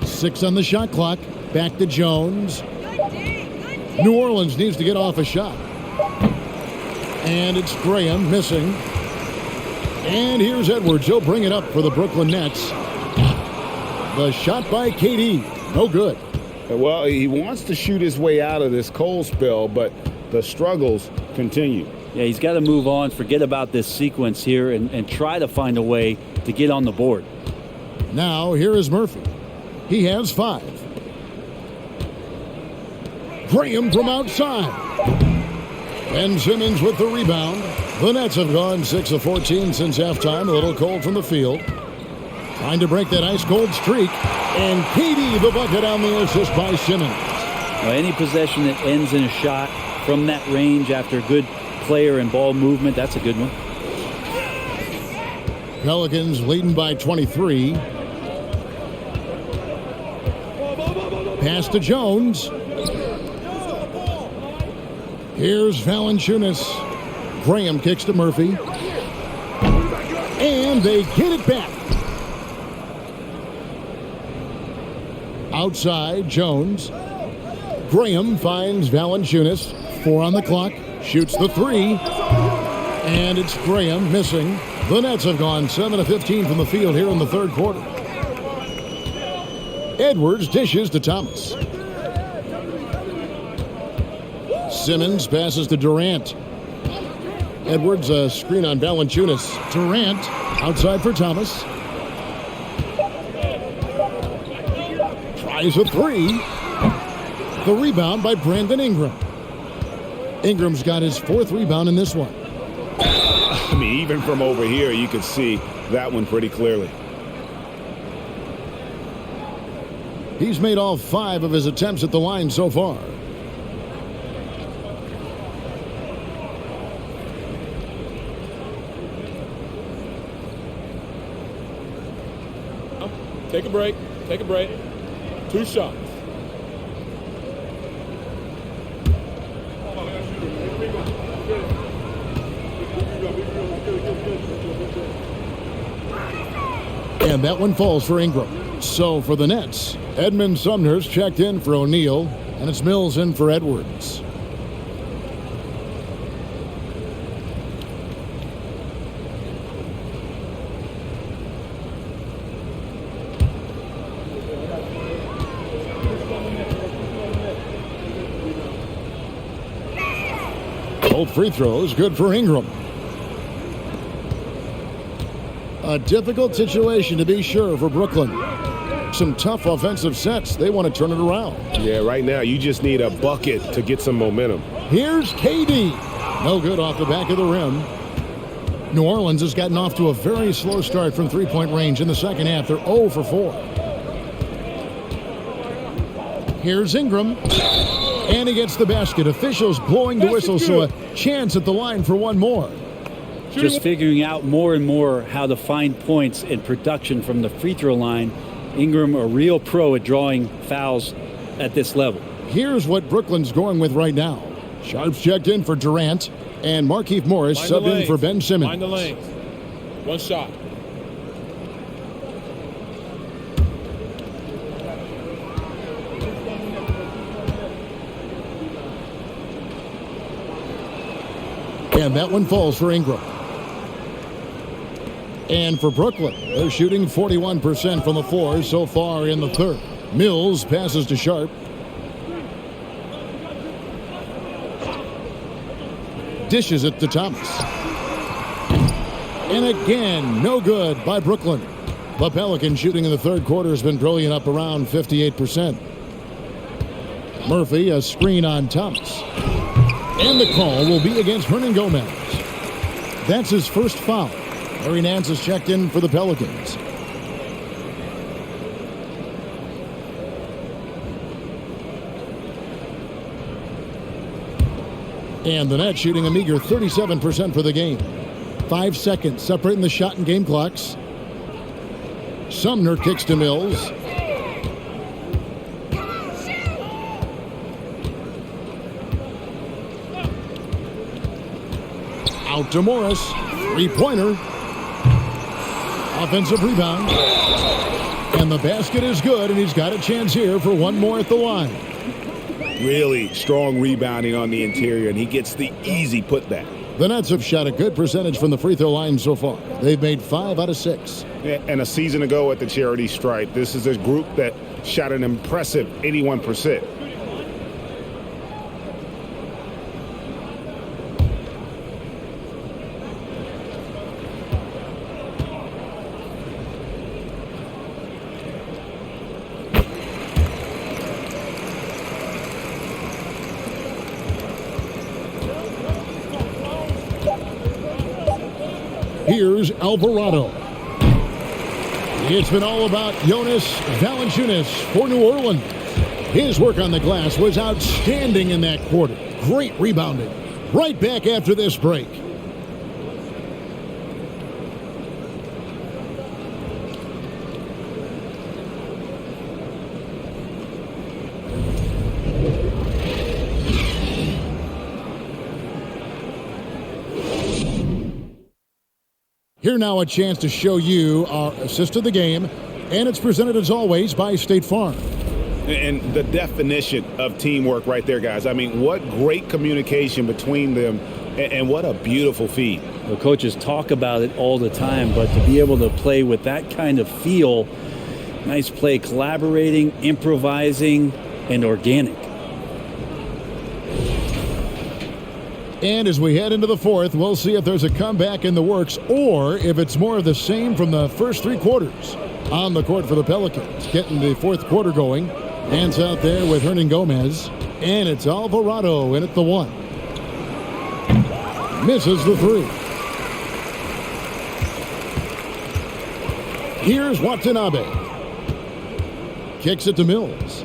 6 on the shot clock. Back to Jones. New Orleans needs to get off a shot. And it's Graham missing. And here's Edwards. He'll bring it up for the Brooklyn Nets. The shot by KD. No good. Well, he wants to shoot his way out of this cold spell, but the struggles continue. Yeah, he's got to move on, forget about this sequence here, and try to find a way to get on the board. Now, here is Murphy. He has 5. Graham from outside. Ben Simmons with the rebound. The Nets have gone 6 of 14 since halftime. A little cold from the field. Trying to break that ice-cold streak. And KD the bucket on the assist by Simmons. Well, any possession that ends in a shot from that range after good player and ball movement. That's a good one. Pelicans leading by 23. Pass to Jones. Here's Valanciunas. Graham kicks to Murphy. And they get it back. Outside, Jones. Graham finds Valanciunas. 4 on the clock. Shoots the 3. And it's Graham missing. The Nets have gone 7 of 15 from the field here in the third quarter. Edwards dishes to Thomas. Simmons passes to Durant. Edwards, a screen on Valanciunas. Durant outside for Thomas. Tries a 3. The rebound by Brandon Ingram. Ingram's got his 4th rebound in this one. I mean, even from over here, you could see that one pretty clearly. He's made all 5 of his attempts at the line so far. Take a break. Take a break. 2 shots. And that one falls for Ingram. So for the Nets, Edmund Sumner's checked in for O'Neal, and it's Mills in for Edwards. Both free throws good for Ingram. A difficult situation to be sure for Brooklyn. Some tough offensive sets. They want to turn it around. Yeah, right now you just need a bucket to get some momentum. Here's KD. No good off the back of the rim. New Orleans has gotten off to a very slow start from three-point range in the second half. They're 0 for 4. Here's Ingram. And he gets the basket. Officials blowing the whistle, so a chance at the line for one more. Just figuring out more and more how to find points and production from the free throw line. Ingram, a real pro at drawing fouls at this level. Here's what Brooklyn's going with right now. Sharp's checked in for Durant, and Markieff Morris subbed in for Ben Simmons. Find the lanes. 1 shot. And that one falls for Ingram. And for Brooklyn, they're shooting 41% from the floor so far in the third. Mills passes to Sharp. Dishes it to Thomas. And again, no good by Brooklyn. The Pelicans shooting in the third quarter has been brilliant, up around 58%. Murphy, a screen on Thomas. And the call will be against Hernan Gomez. That's his first foul. Larry Nance has checked in for the Pelicans. And the Nets shooting a meager 37% for the game. 5 seconds separating the shot and game clocks. Sumner kicks to Mills. Out to Morris. Three-pointer. Offensive rebound. And the basket is good, and he's got a chance here for one more at the line. Really strong rebounding on the interior, and he gets the easy putback. The Nets have shot a good percentage from the free throw line so far. They've made 5 out of 6. And a season ago at the charity stripe, this is a group that shot an impressive 81%. Here's Alvarado. It's been all about Jonas Valanciunas for New Orleans. His work on the glass was outstanding in that quarter. Great rebounding. Right back after this break. Here now a chance to show you our assist of the game, and it's presented as always by State Farm. And the definition of teamwork right there, guys. I mean, what great communication between them, and what a beautiful feed. The coaches talk about it all the time, but to be able to play with that kind of feel, nice play, collaborating, improvising, and organic. And as we head into the fourth, we'll see if there's a comeback in the works or if it's more of the same from the first three quarters. On the court for the Pelicans, getting the fourth quarter going. Hands out there with Hernan Gomez. And it's Alvarado in at the one. Misses the three. Here's Watanabe. Kicks it to Mills.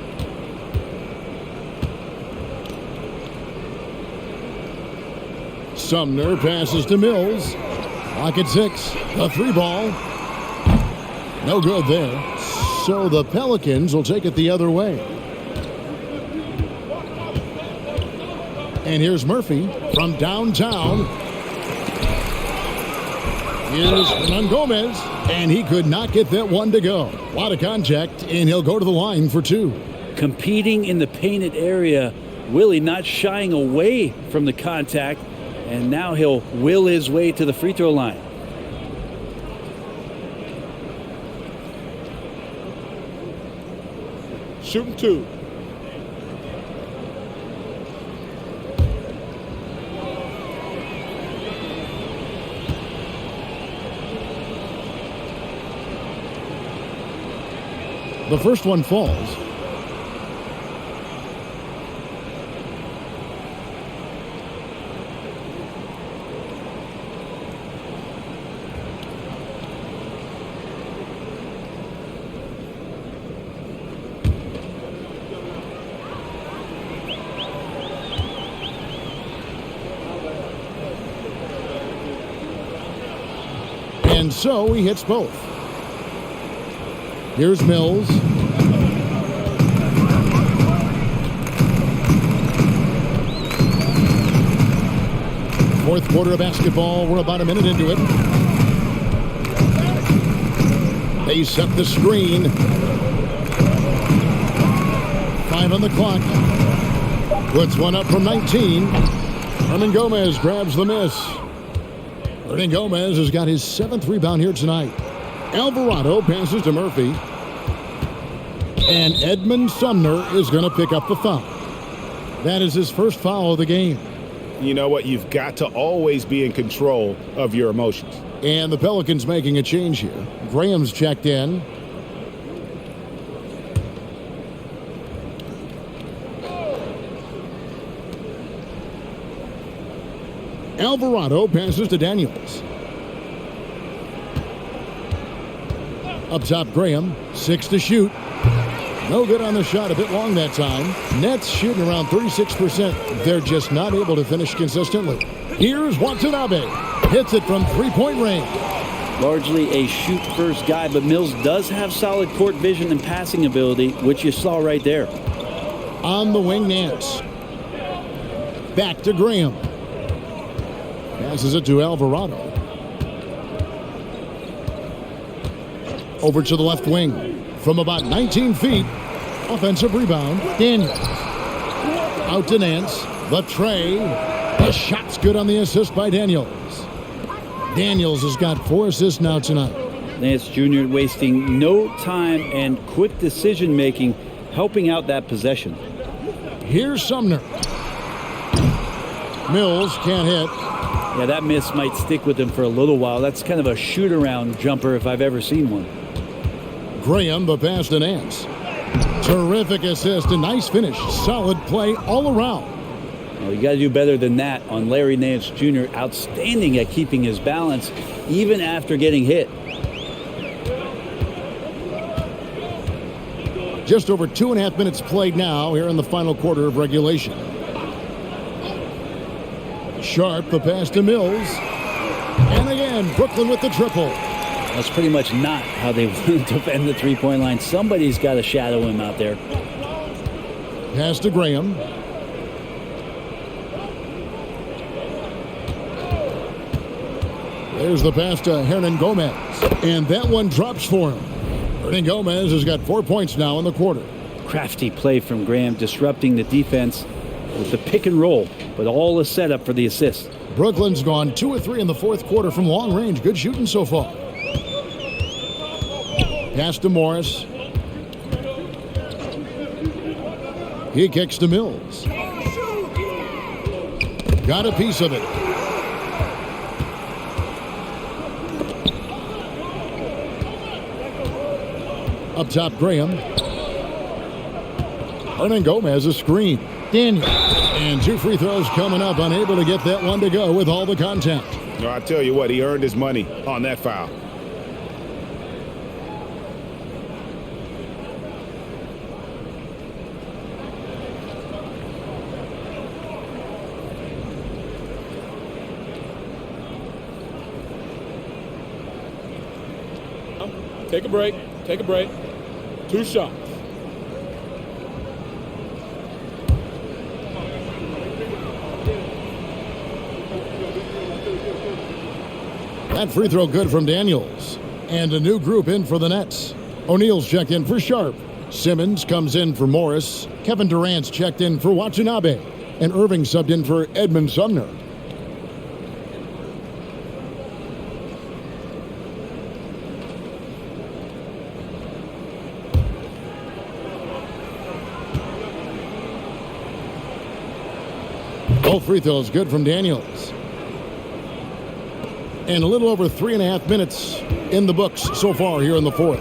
Sumner passes to Mills. Clock at 6. The three ball. No good there. So the Pelicans will take it the other way. And here's Murphy from downtown. Here's Hernan Gomez. And he could not get that one to go. A lot of contact, and he'll go to the line for two. Competing in the painted area. Willie not shying away from the contact. And now he'll will his way to the free throw line. Shooting two. The first one falls. And so he hits both. Here's Mills. Fourth quarter of basketball. We're about a minute into it. They set the screen. 5 on the clock. Puts one up from 19. Hernan Gomez grabs the miss. Hernan Gomez has got his 7th rebound here tonight. Alvarado passes to Murphy. And Edmund Sumner is going to pick up the foul. That is his first foul of the game. You know what? You've got to always be in control of your emotions. And the Pelicans making a change here. Graham's checked in. Alvarado passes to Daniels. Up top, Graham. 6 to shoot. No good on the shot. A bit long that time. Nets shooting around 36%. They're just not able to finish consistently. Here's Watanabe. Hits it from three-point range. Largely a shoot-first guy, but Mills does have solid court vision and passing ability, which you saw right there. On the wing, Nance. Back to Graham. Passes it to Alvarado. Over to the left wing. From about 19 feet. Offensive rebound. Daniels. Out to Nance. The tray. The shot's good on the assist by Daniels. Daniels has got 4 assists now tonight. Nance Jr. wasting no time and quick decision-making, helping out that possession. Here's Sumner. Mills can't hit. Yeah, that miss might stick with him for a little while. That's kind of a shoot-around jumper if I've ever seen one. Graham, the pass to Nance. Terrific assist, a nice finish. Solid play all around. Well, you got to do better than that on Larry Nance Jr. Outstanding at keeping his balance, even after getting hit. Just over 2.5 minutes played now here in the final quarter of regulation. Sharp, the pass to Mills. And again, Brooklyn with the triple. That's pretty much not how they want to defend the three-point line. Somebody's got to shadow him out there. Pass to Graham. There's the pass to Hernan Gomez. And that one drops for him. Hernan Gomez has got 4 points now in the quarter. Crafty play from Graham, disrupting the defense with the pick and roll, but all a setup for the assist. Brooklyn's gone 2 of 3 in the fourth quarter from long range. Good shooting so far. Pass to Morris. He kicks to Mills. Got a piece of it. Up top, Graham. Hernan Gomez, a screen. Daniel. And 2 free throws coming up. Unable to get that one to go with all the contact. No, I tell you what, he earned his money on that foul. Take a break. Take a break. 2 shots. That free throw good from Daniels. And a new group in for the Nets. O'Neal's checked in for Sharp. Simmons comes in for Morris. Kevin Durant's checked in for Watanabe. And Irving subbed in for Edmund Sumner. Both free throws good from Daniels. And a little over 3.5 minutes in the books so far here in the fourth.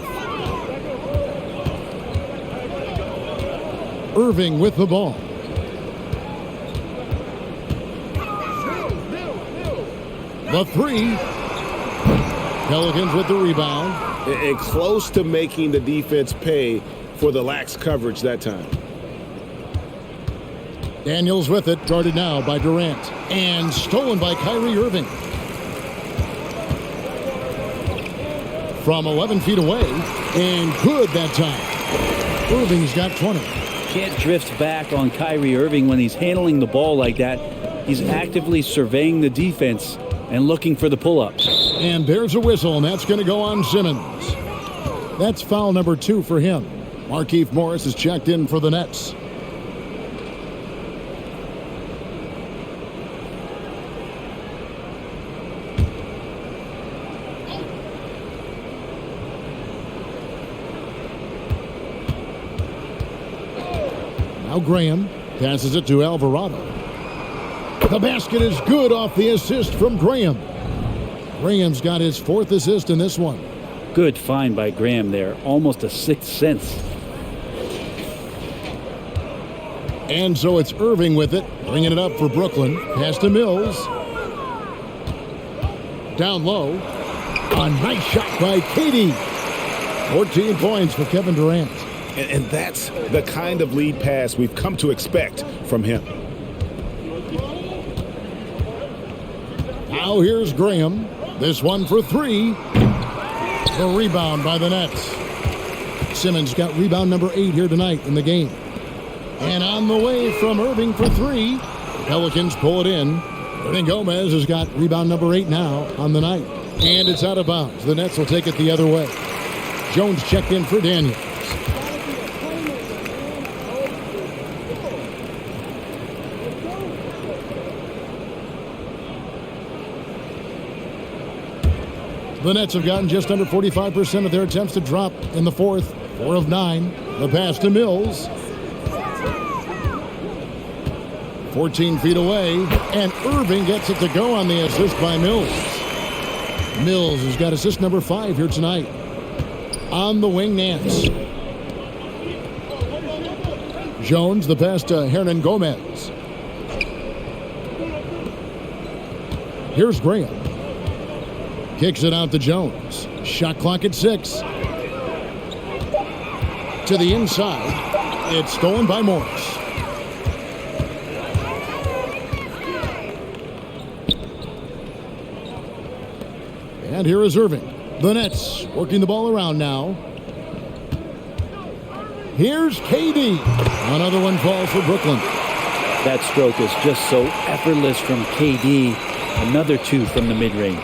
Irving with the ball. The three. Pelicans with the rebound. And close to making the defense pay for the lax coverage that time. Daniels with it, guarded now by Durant. And stolen by Kyrie Irving. From 11 feet away. And good that time. Irving's got 20. Can't drift back on Kyrie Irving when he's handling the ball like that. He's actively surveying the defense and looking for the pull-ups. And there's a whistle, and that's going to go on Simmons. That's foul number 2 for him. Markieff Morris is checked in for the Nets. Now Graham passes it to Alvarado. The basket is good off the assist from Graham. Graham's got his 4th assist in this one. Good find by Graham there. Almost a 6th sense. And so it's Irving with it, bringing it up for Brooklyn. Pass to Mills. Down low. A nice shot by Katie. 14 points for Kevin Durant. And that's the kind of lead pass we've come to expect from him. Now here's Graham. This one for 3. The rebound by the Nets. Simmons got rebound number 8 here tonight in the game. And on the way from Irving for 3. Pelicans pull it in. Hernan Gomez has got rebound number 8 now on the night. And it's out of bounds. The Nets will take it the other way. Jones checked in for Daniels. The Nets have gotten just under 45% of their attempts to drop in the fourth. 4 of 9. The pass to Mills. 14 feet away. And Irving gets it to go on the assist by Mills. Mills has got assist number 5 here tonight. On the wing, Nance. Jones, the pass to Hernan Gomez. Here's Graham. Kicks it out to Jones. Shot clock at 6. To the inside. It's stolen by Morris. And here is Irving. The Nets working the ball around now. Here's KD. Another one falls for Brooklyn. That stroke is just so effortless from KD. Another two from the mid-range.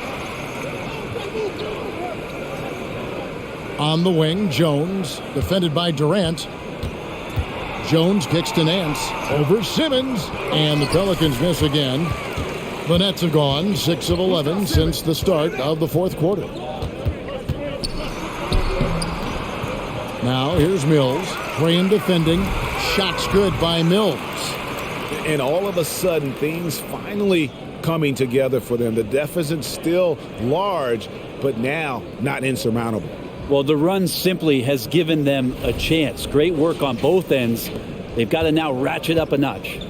On the wing, Jones, defended by Durant. Jones kicks to Nance, over Simmons, and the Pelicans miss again. The Nets have gone 6 of 11 since the start of the fourth quarter. Now here's Mills, Graham defending, shots good by Mills. And all of a sudden, things finally coming together for them. The deficit's still large, but now not insurmountable. Well, the run simply has given them a chance. Great work on both ends. They've got to now ratchet up a notch.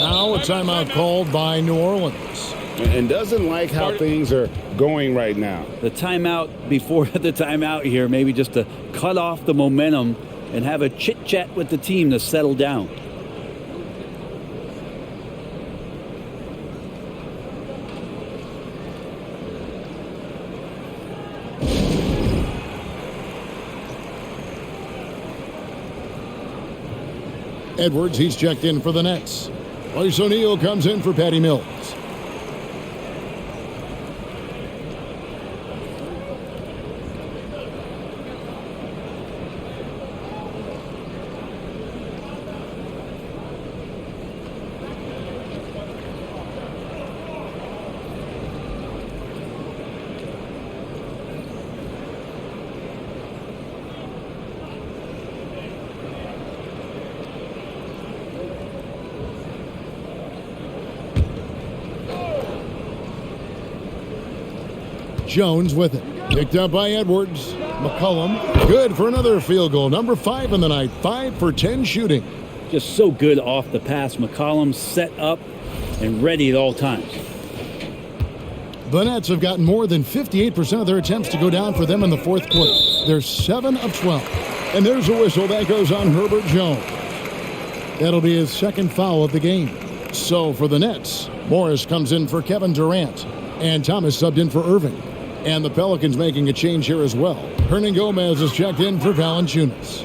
Now a timeout called by New Orleans. And doesn't like how things are going right now. The timeout before the timeout here, maybe just to cut off the momentum and have a chit-chat with the team to settle down. Edwards, he's checked in for the Nets. Royce O'Neal comes in for Patty Mills. Jones with it. Picked up by Edwards. McCollum, good for another field goal. Number 5 in the night. 5 for 10 shooting. Just so good off the pass. McCollum set up and ready at all times. The Nets have gotten more than 58% of their attempts to go down for them in the fourth quarter. They're 7 of 12. And there's a whistle that goes on Herbert Jones. That'll be his second foul of the game. So for the Nets, Morris comes in for Kevin Durant. And Thomas subbed in for Irving. And the Pelicans making a change here as well. Hernan Gomez is checked in for Valanciunas.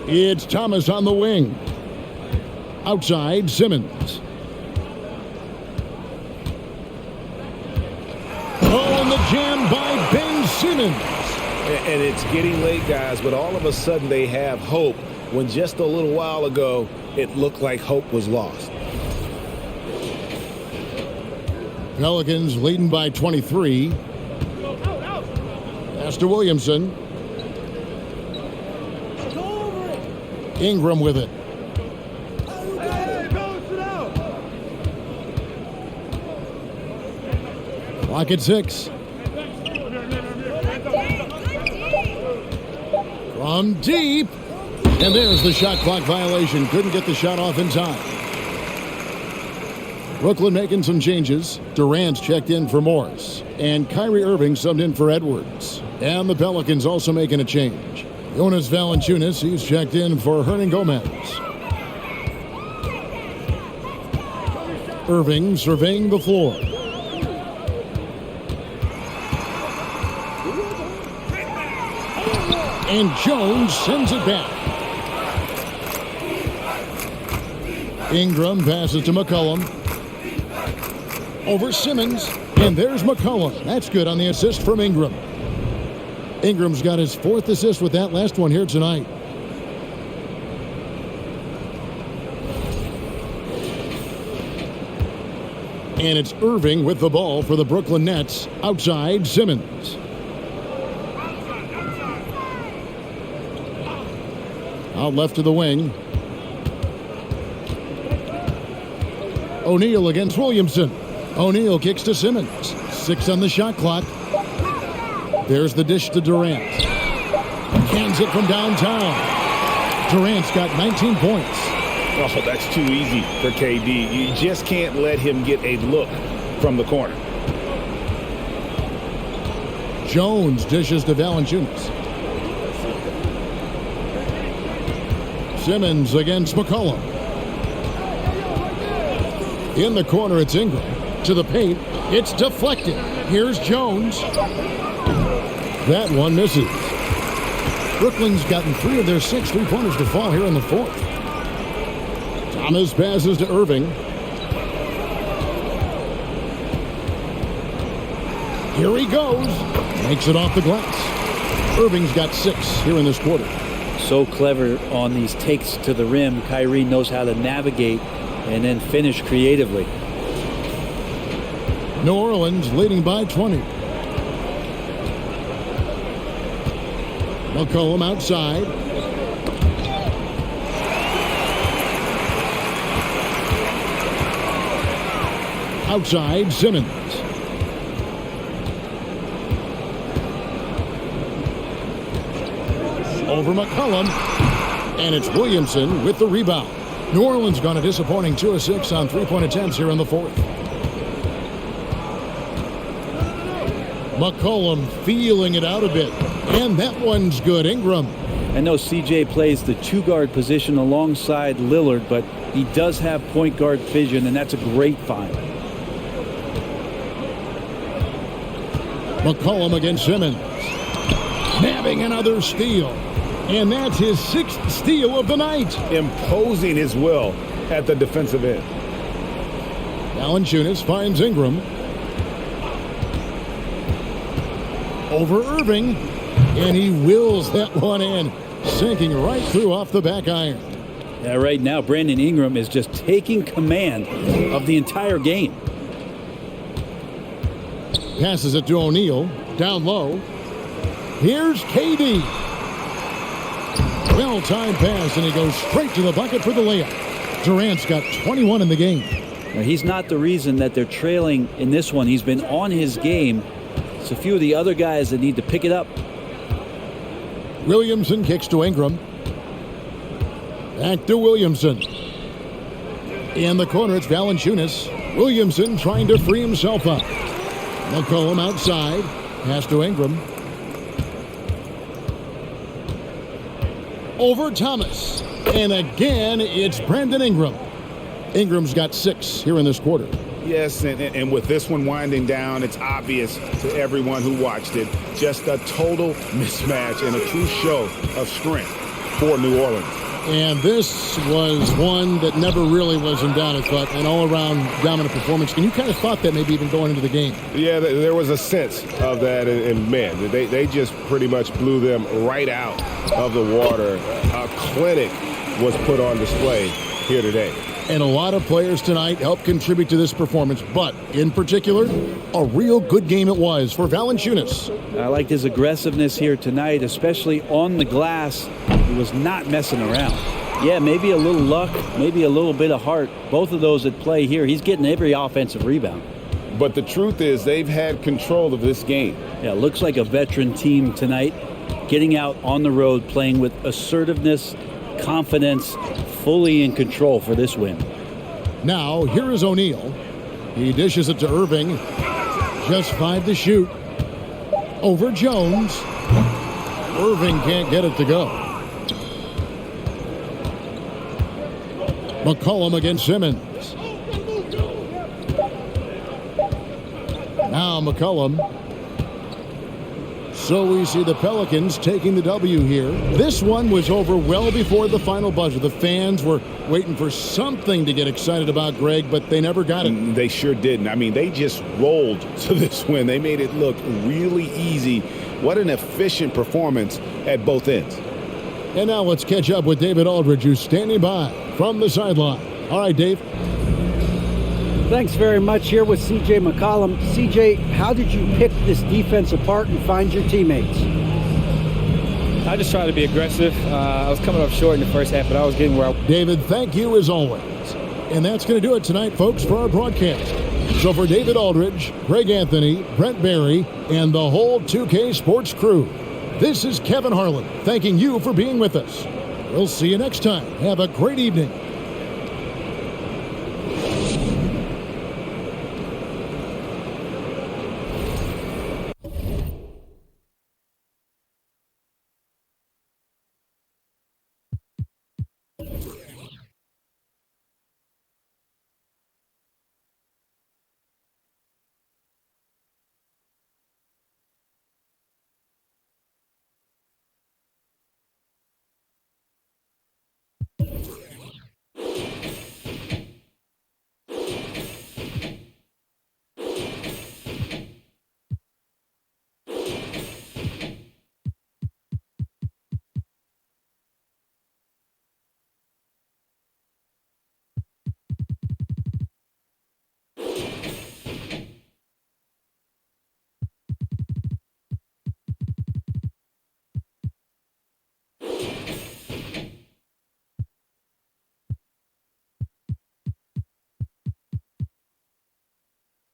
It's Thomas on the wing. Outside, Simmons. Oh, and the jam by Ben Simmons. And it's getting late, guys, but all of a sudden they have hope when just a little while ago it looked like hope was lost. Pelicans leading by 23. Pass to Williamson. Ingram with it. Clock at 6. From deep. And there's the shot clock violation. Couldn't get the shot off in time. Brooklyn making some changes. Durant's checked in for Morris. And Kyrie Irving subbed in for Edwards. And the Pelicans also making a change. Jonas Valanciunas, he's checked in for Hernan Gomez. Irving surveying the floor. And Jones sends it back. Ingram passes to McCollum. Over Simmons, and there's McCollum. That's good on the assist from Ingram. Ingram's got his 4th assist with that last one here tonight. And it's Irving with the ball for the Brooklyn Nets. Outside, Simmons. Out left to the wing. O'Neal against Williamson. O'Neal kicks to Simmons. 6 on the shot clock. There's the dish to Durant. Cans it from downtown. Durant's got 19 points. Oh, that's too easy for KD. You just can't let him get a look from the corner. Jones dishes to Valanciunas. Simmons against McCollum. In the corner, it's Ingram. To the paint. It's deflected. Here's Jones. That one misses. Brooklyn's gotten 3 of their 6 3-pointers to fall here in the fourth. Thomas passes to Irving. Here he goes. Makes it off the glass. Irving's got 6 here in this quarter. So clever on these takes to the rim. Kyrie knows how to navigate and then finish creatively. New Orleans leading by 20. McCollum outside. Outside, Simmons. Over McCollum. And it's Williamson with the rebound. New Orleans gone a disappointing 2 of 6 on 3-point attempts here in the fourth. McCollum feeling it out a bit. And that one's good. Ingram. I know CJ plays the 2-guard position alongside Lillard, but he does have point guard vision, and that's a great find. McCollum against Simmons. Nabbing another steal. And that's his 6th steal of the night. Imposing his will at the defensive end. Valanciunas finds Ingram. Over Irving. And he wills that one in. Sinking right through off the back iron. Yeah, right now, Brandon Ingram is just taking command of the entire game. Passes it to O'Neal. Down low. Here's KD. Well-timed pass, and he goes straight to the bucket for the layup. Durant's got 21 in the game. Now, he's not the reason that they're trailing in this one. He's been on his game. It's a few of the other guys that need to pick it up. Williamson kicks to Ingram. Back to Williamson. In the corner, it's Valanciunas. Williamson trying to free himself up. McCollum outside. Pass to Ingram. Over Thomas. And again, it's Brandon Ingram. Ingram's got 6 here in this quarter. Yes, and with this one winding down, it's obvious to everyone who watched it. Just a total mismatch and a true show of strength for New Orleans. And this was one that never really was in doubt, I thought, an all-around dominant performance. And you kind of thought that maybe even going into the game. Yeah, there was a sense of that, and man, they just pretty much blew them right out of the water. A clinic was put on display here today. And a lot of players tonight helped contribute to this performance, but in particular, a real good game it was for Valanciunas. I liked his aggressiveness here tonight, especially on the glass. He was not messing around. Yeah, maybe a little luck, maybe a little bit of heart. Both of those at play here. He's getting every offensive rebound. But the truth is they've had control of this game. Yeah, looks like a veteran team tonight, getting out on the road, playing with assertiveness, confidence, fully in control for this win. Now, here is O'Neal. He dishes it to Irving. Just 5 to shoot. Over Jones. Irving can't get it to go. McCollum against Simmons. Now McCollum. So we see the Pelicans taking the W here. This one was over well before the final buzzer. The fans were waiting for something to get excited about, Greg, but they never got it. They sure didn't. I mean, they just rolled to this win. They made it look really easy. What an efficient performance at both ends. And now let's catch up with David Aldridge, who's standing by from the sideline. All right, Dave. Thanks very much. Here with C.J. McCollum. C.J., how did you pick this defense apart and find your teammates? I just tried to be aggressive. I was coming up short in the first half, but I was getting where I... David, thank you as always. And that's going to do it tonight, folks, for our broadcast. So for David Aldridge, Greg Anthony, Brent Barry, and the whole 2K Sports crew, this is Kevin Harlan thanking you for being with us. We'll see you next time. Have a great evening.